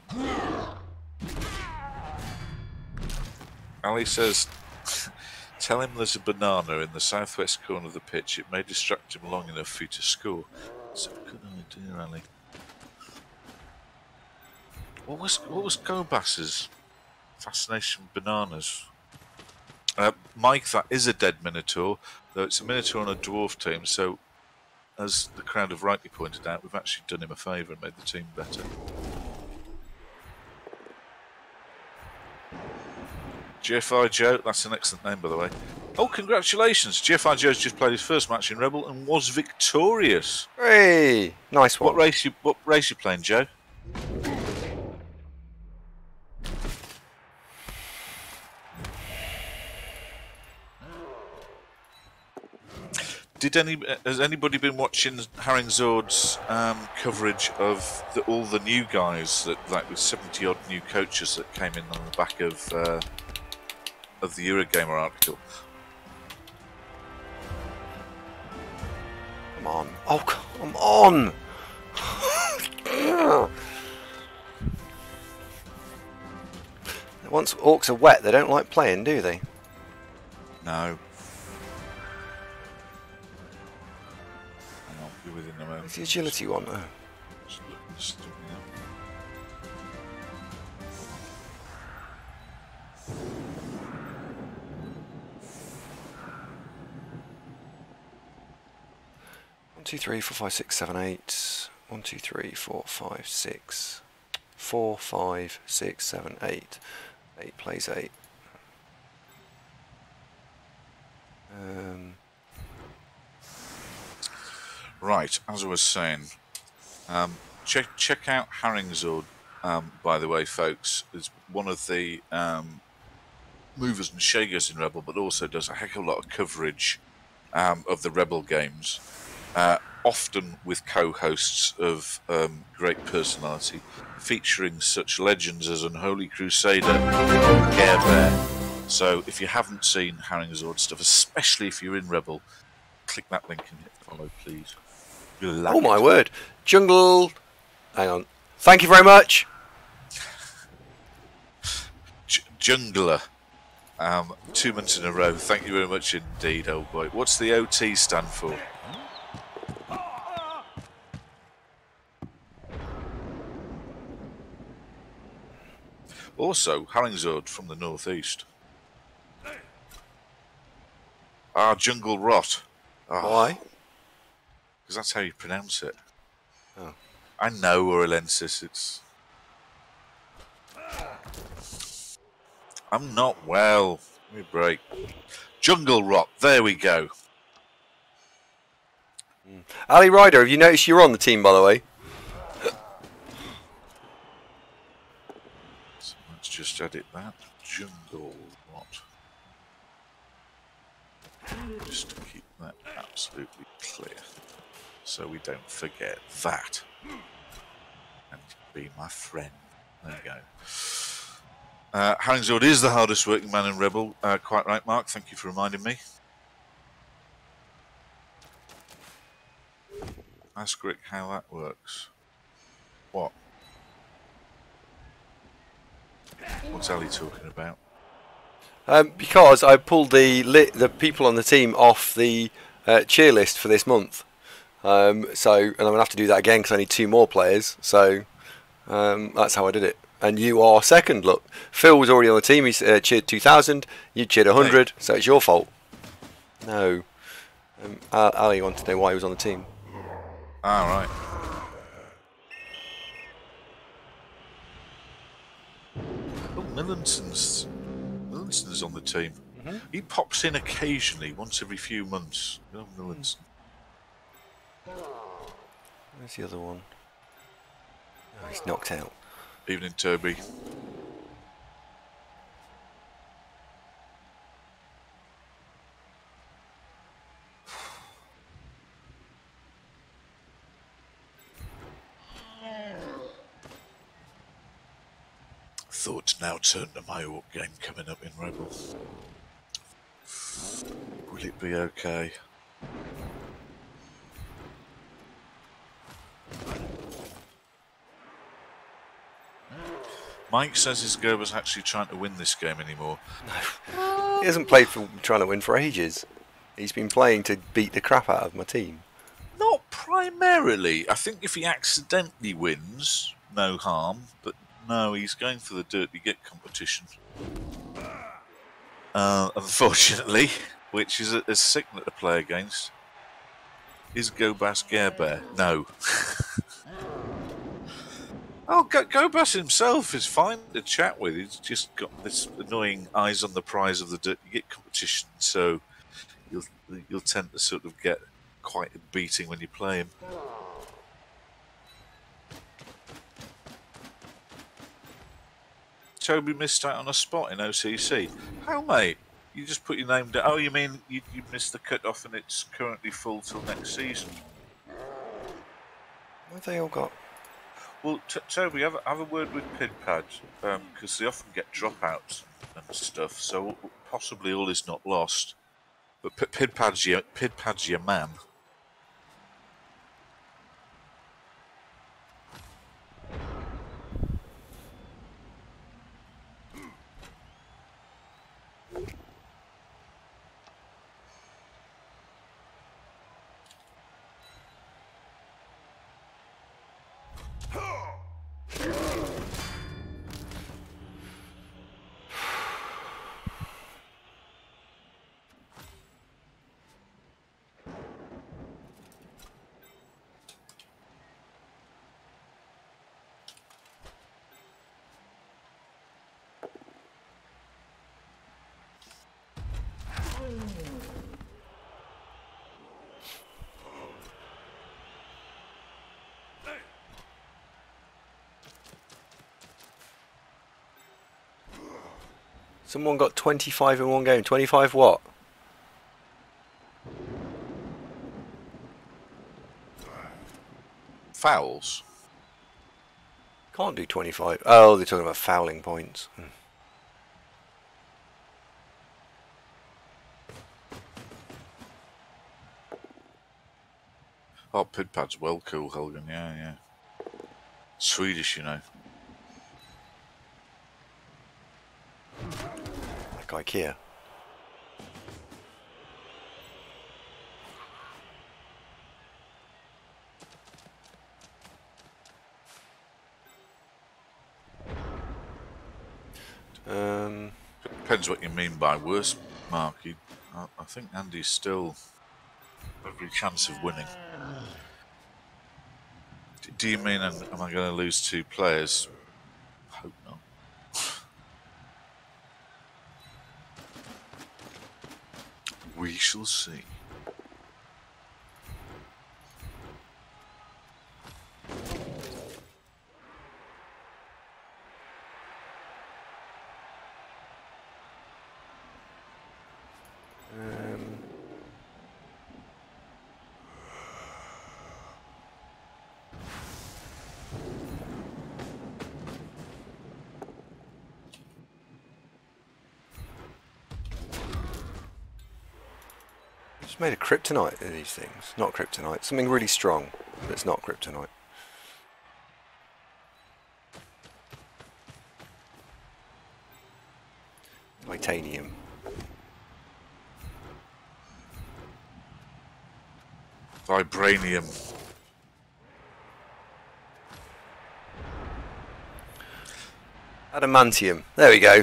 Ali says, tell him there's a banana in the southwest corner of the pitch. It may distract him long enough for you to score. That's a good idea, Ali. What was Gobas's fascination with bananas? Mike, that is a dead Minotaur, though it's a Minotaur on a dwarf team, so as the crowd have rightly pointed out, we've actually done him a favour and made the team better. GFI Joe, that's an excellent name by the way. Oh, congratulations! GFI Joe's just played his first match in Rebel and was victorious. Hey, nice one. What race you playing, Joe? Has anybody been watching Haringzord's coverage of all the new guys that, like, with 70 odd new coaches that came in on the back of the Eurogamer article? Come on! Oh, come on! Once orcs are wet, they don't like playing, do they? No. Within the moment. What's the agility one? Oh. One, 2, 3, 4, 5, 6, 7, 8. 1, 2, 3, 4, 5, 6. 4, 5, 6, 7, 8. 8 plays 8. Right, as I was saying, check out Haringzord, by the way, folks. It's one of the movers and shakers in Rebel, but also does a heck of a lot of coverage of the Rebel games, often with co-hosts of great personality, featuring such legends as Unholy Crusader and Care Bear. So if you haven't seen Haringzord stuff, especially if you're in Rebel, click that link and hit follow, please. Oh my word. Jungle. Hang on. Thank you very much. Jungler. 2 months in a row. Thank you very much indeed, old boy. What's the OT stand for? Also, Haringzord from the northeast. Jungle Rot. Oh. Why? Because that's how you pronounce it. Oh. I know, Orelensis, it's... I'm not well. Give me a break. Jungle Rot, there we go. Ali Ryder, have you noticed you're on the team, by the way? So let's just edit that. Jungle, what? Just to keep that absolutely clear. So we don't forget that. And be my friend. There you go. Harringzord is the hardest working man in Rebel. Quite right, Mark. Thank you for reminding me. Ask Rick how that works. What? What's Ali talking about? Because I pulled the people on the team off the cheer list for this month. And I'm gonna have to do that again because I need 2 more players. So that's how I did it. And you are second. Look, Phil was already on the team. He cheered 2,000. You cheered 100. Hey. So it's your fault. No. Ali wanted to know why he was on the team. Ah, right. Oh, Millinson's on the team. Mm-hmm. He pops in occasionally, once every few months. Oh, Millinson. Where's the other one? Oh, he's knocked out. Evening, Toby. Thoughts now turn to my Orc game coming up in Rebel. Will it be okay? Mike says his Gerber's actually trying to win this game anymore. No. He hasn't played for trying to win for ages. He's been playing to beat the crap out of my team. Not primarily. I think if he accidentally wins, no harm. But no, he's going for the dirty get competition. Unfortunately, which is a sickener to play against, is Gobas Gerber. No. Oh, Gobas himself is fine to chat with. He's just got this annoying eyes on the prize of the dirty get competition, so you'll tend to sort of get quite a beating when you play him. Toby missed out on a spot in OCC. How, mate? You just put your name down. Oh, you mean you missed the cut-off and it's currently full till next season? What have they all got? Well, Toby, have a word with Pidpad, because they often get dropouts and stuff, so possibly all is not lost. But Pidpad's your man. Someone got 25 in one game. 25 what? Fouls? Can't do 25. Oh, they're talking about fouling points. Oh, Pidpad's well cool, Helgen. Yeah. Swedish, you know. Like IKEA. Depends what you mean by worse, Mark. I think Andy's still every chance of winning. Do you mean am I going to lose 2 players? Hope not. We shall see. made of kryptonite of these things? Not kryptonite. Something really strong that's not kryptonite. Titanium. Vibranium. Adamantium. There we go.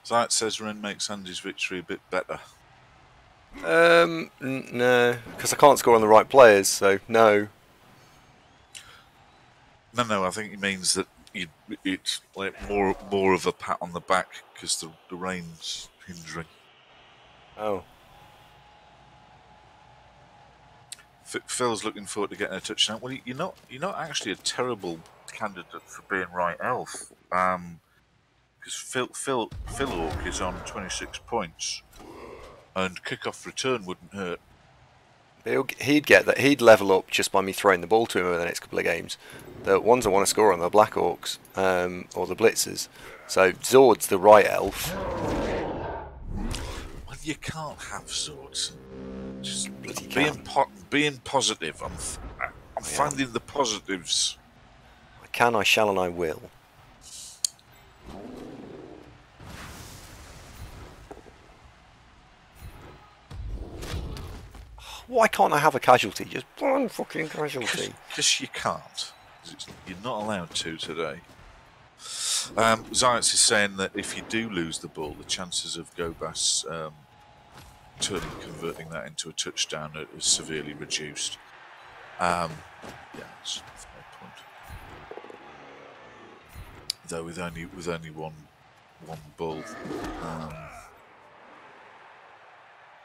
Zayat says Ren makes Andy's victory a bit better. No, because I can't score on the right players, so no. No, I think he means that it's like more of a pat on the back because the rain's hindering. Oh. Phil's looking forward to getting a touchdown. Well, you're not actually a terrible candidate for being right elf. Because Phil Hawk is on 26 points, and kickoff return wouldn't hurt. He'd get that. He'd level up just by me throwing the ball to him over the next couple of games. The ones I want to score on are the Black Orcs or the Blitzers. So Zord's the right elf. Well, you can't have Zords. Just being positive. I'm finding the positives. I can, I shall, and I will. Why can't I have a casualty? Just one fucking casualty. Because you can't. You're not allowed to today. Zayats is saying that if you do lose the ball, the chances of Gobas converting that into a touchdown is severely reduced. Yeah, that's a fair point. Though with only one ball,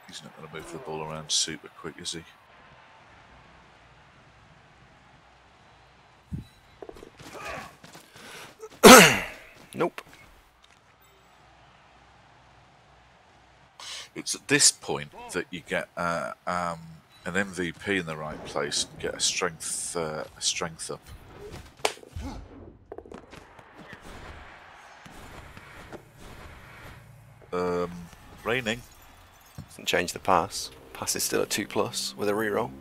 he's not going to move the ball around super quick, is he? Nope. It's at this point that you get an MVP in the right place and get a strength up. Raining. Doesn't change the pass. Pass is still at 2+ with a reroll.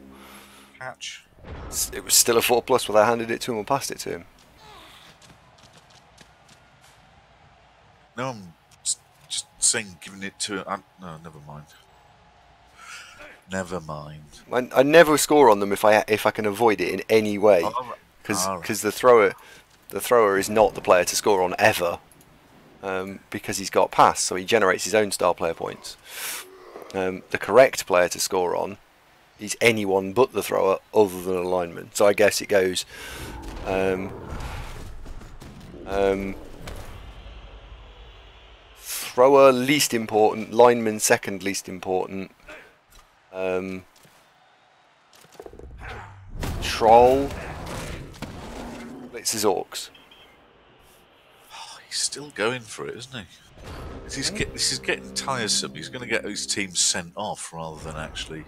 Catch. It was still a 4+ when I handed it to him and passed it to him. No, I'm just saying giving it to him. No, never mind. Never mind. I never score on them if I can avoid it in any way, because the thrower is not the player to score on ever, because he's got pass, so he generates his own star player points. The correct player to score on is anyone but the thrower other than a lineman. So I guess it goes thrower least important, lineman second least important, troll, Blitz's Orcs. Oh, he's still going for it, isn't he? This is getting tiresome. He's going to get his team sent off rather than actually.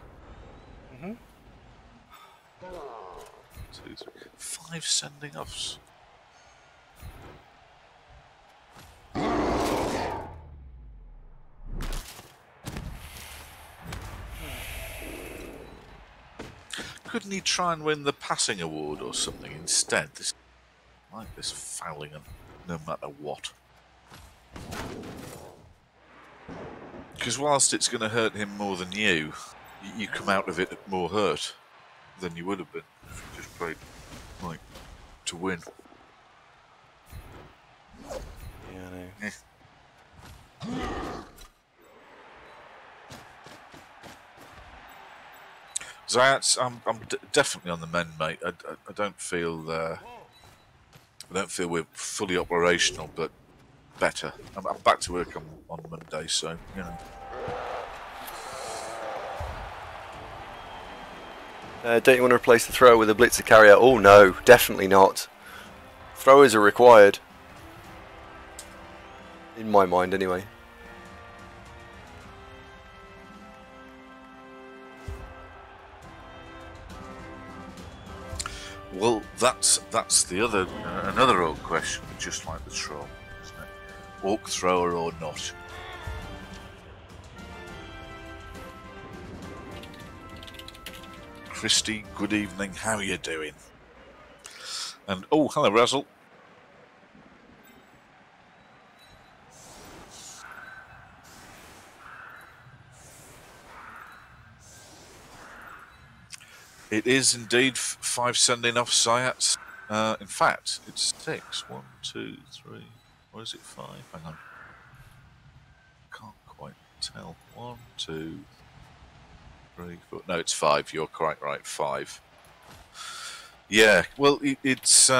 5 sending offs. Couldn't he try and win the passing award or something instead? This fouling him no matter what. Because whilst it's going to hurt him more than you come out of it more hurt than you would have been if you just played like to win. Yeah, I know. Yeah. Zayats, I'm definitely on the mend, mate. I don't feel we're fully operational, but better. I'm back to work on Monday, so you know. Don't you want to replace the thrower with a blitzer carrier? Oh no, definitely not. Throwers are required. In my mind, anyway. Well, that's the other another old question, just like the troll, isn't it? Orc thrower or not? Christy, good evening. How are you doing? And oh, hello, Razzle. It is indeed 5 sending off Sayats. In fact, it's 6. 1, 2, 3. Or is it 5? Hang on. Can't quite tell. 1, 2, 3, 4. No, it's 5. You're quite right. 5. Yeah. Well, it's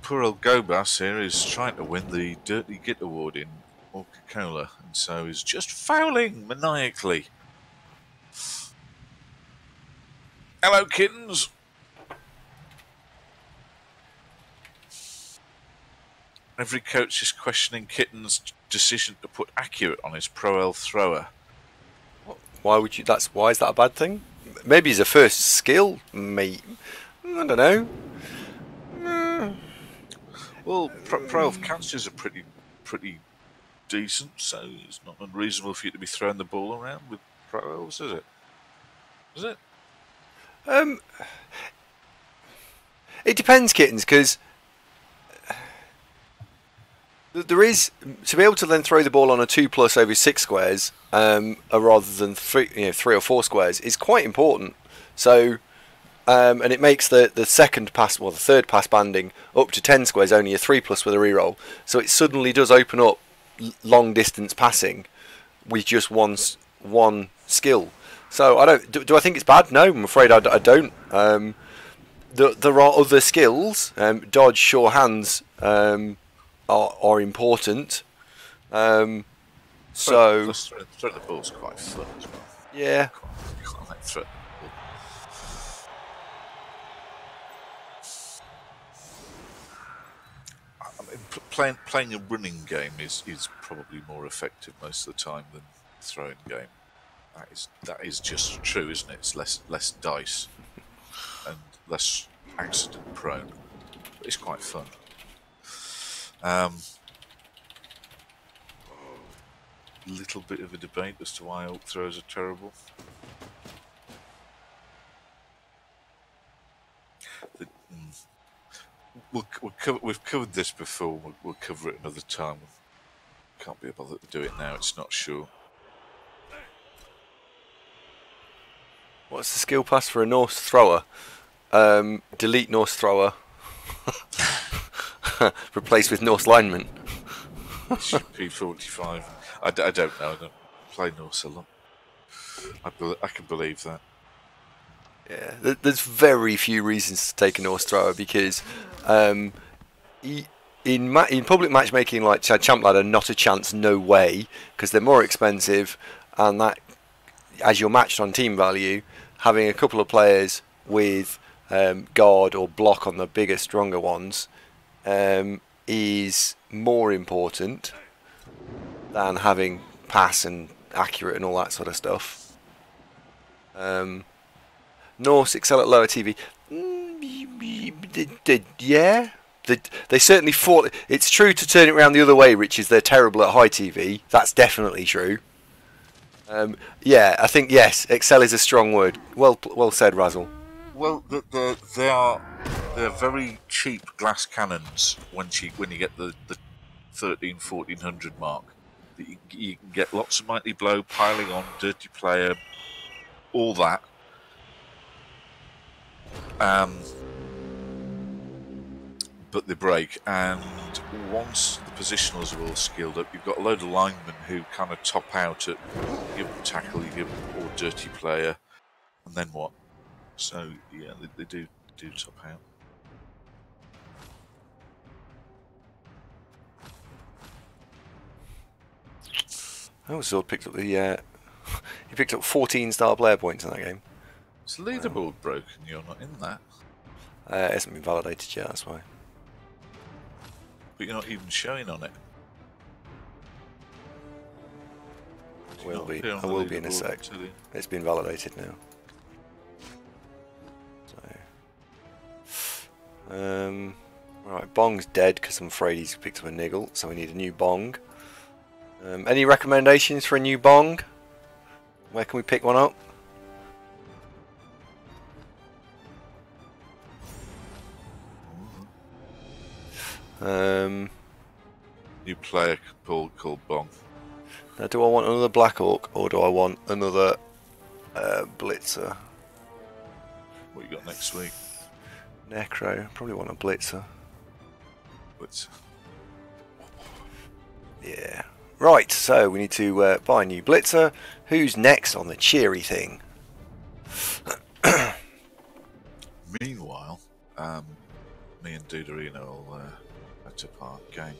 poor old Gobas here is trying to win the Dirty Git Award in Coca-Cola, and so is just fouling maniacally. Hello, kittens. Every coach is questioning Kitten's decision to put accurate on his Pro L thrower. Why would you? Why is that a bad thing? Maybe he's a first skill, mate. I don't know. Well, Pro Elf cancers are pretty decent, so it's not unreasonable for you to be throwing the ball around with Pro Elves, is it? Is it? It depends, Kittens, because there is to be able to then throw the ball on a 2+ over 6 squares, rather than 3 or 4 squares, is quite important. So, and it makes the second pass, well, the third pass banding up to 10 squares only a 3+ with a reroll. So it suddenly does open up long distance passing with just one skill. So I don't. Do I think it's bad? No, I'm afraid I don't. There are other skills. Dodge, sure hands are important. So throw the ball's quite fun as well. Yeah. Quite like throw the ball. I mean, playing a running game is probably more effective most of the time than a throwing game. That is just true, isn't it? It's less dice and less accident prone, but it's quite fun. Little bit of a debate as to why Hulk throws are terrible. We've covered this before. We'll cover it another time. Can't be bothered to do it now. It's not sure. What's the skill pass for a Norse thrower? Delete Norse thrower. Replaced with Norse lineman. P45. I don't know. I don't play Norse a lot. I can believe that. Yeah, there's very few reasons to take a Norse thrower because in public matchmaking like Champ Ladder, not a chance, no way, because they're more expensive, and that as you're matched on team value, having a couple of players with guard or block on the bigger, stronger ones is more important than having pass and accurate and all that sort of stuff. Norse excel at lower TV. Yeah, they certainly fought. It's true to turn it around the other way, Rich, is they're terrible at high TV. That's definitely true. Yeah, I think yes, excel is a strong word. Well said, Razzle. Well, they're very cheap glass cannons when you get the 1400 mark. You can get lots of mighty blow, piling on, dirty player, all that. But they break, and once the positionals are all skilled up, you've got a load of linemen who kind of top out at give them tackle, you give them or dirty player, and then what? So yeah, they do top out. Oh, Sword picked up the he picked up 14 star player points in that game. Is the leaderboard broken? You're not in that. It hasn't been validated yet, that's why. But you're not even showing on it. I will be in a sec. It's been validated now. So, right, Bong's dead because I'm afraid he's picked up a niggle, so we need a new Bong. Any recommendations for a new Bong? Where can we pick one up? New player called Bong. Now, do I want another Black Orc or do I want another Blitzer? What you got next week? Necro. Probably want a Blitzer. Blitzer. Yeah. Right, so we need to buy a new Blitzer. Who's next on the cheery thing? Meanwhile, me and Duderino will set up our game.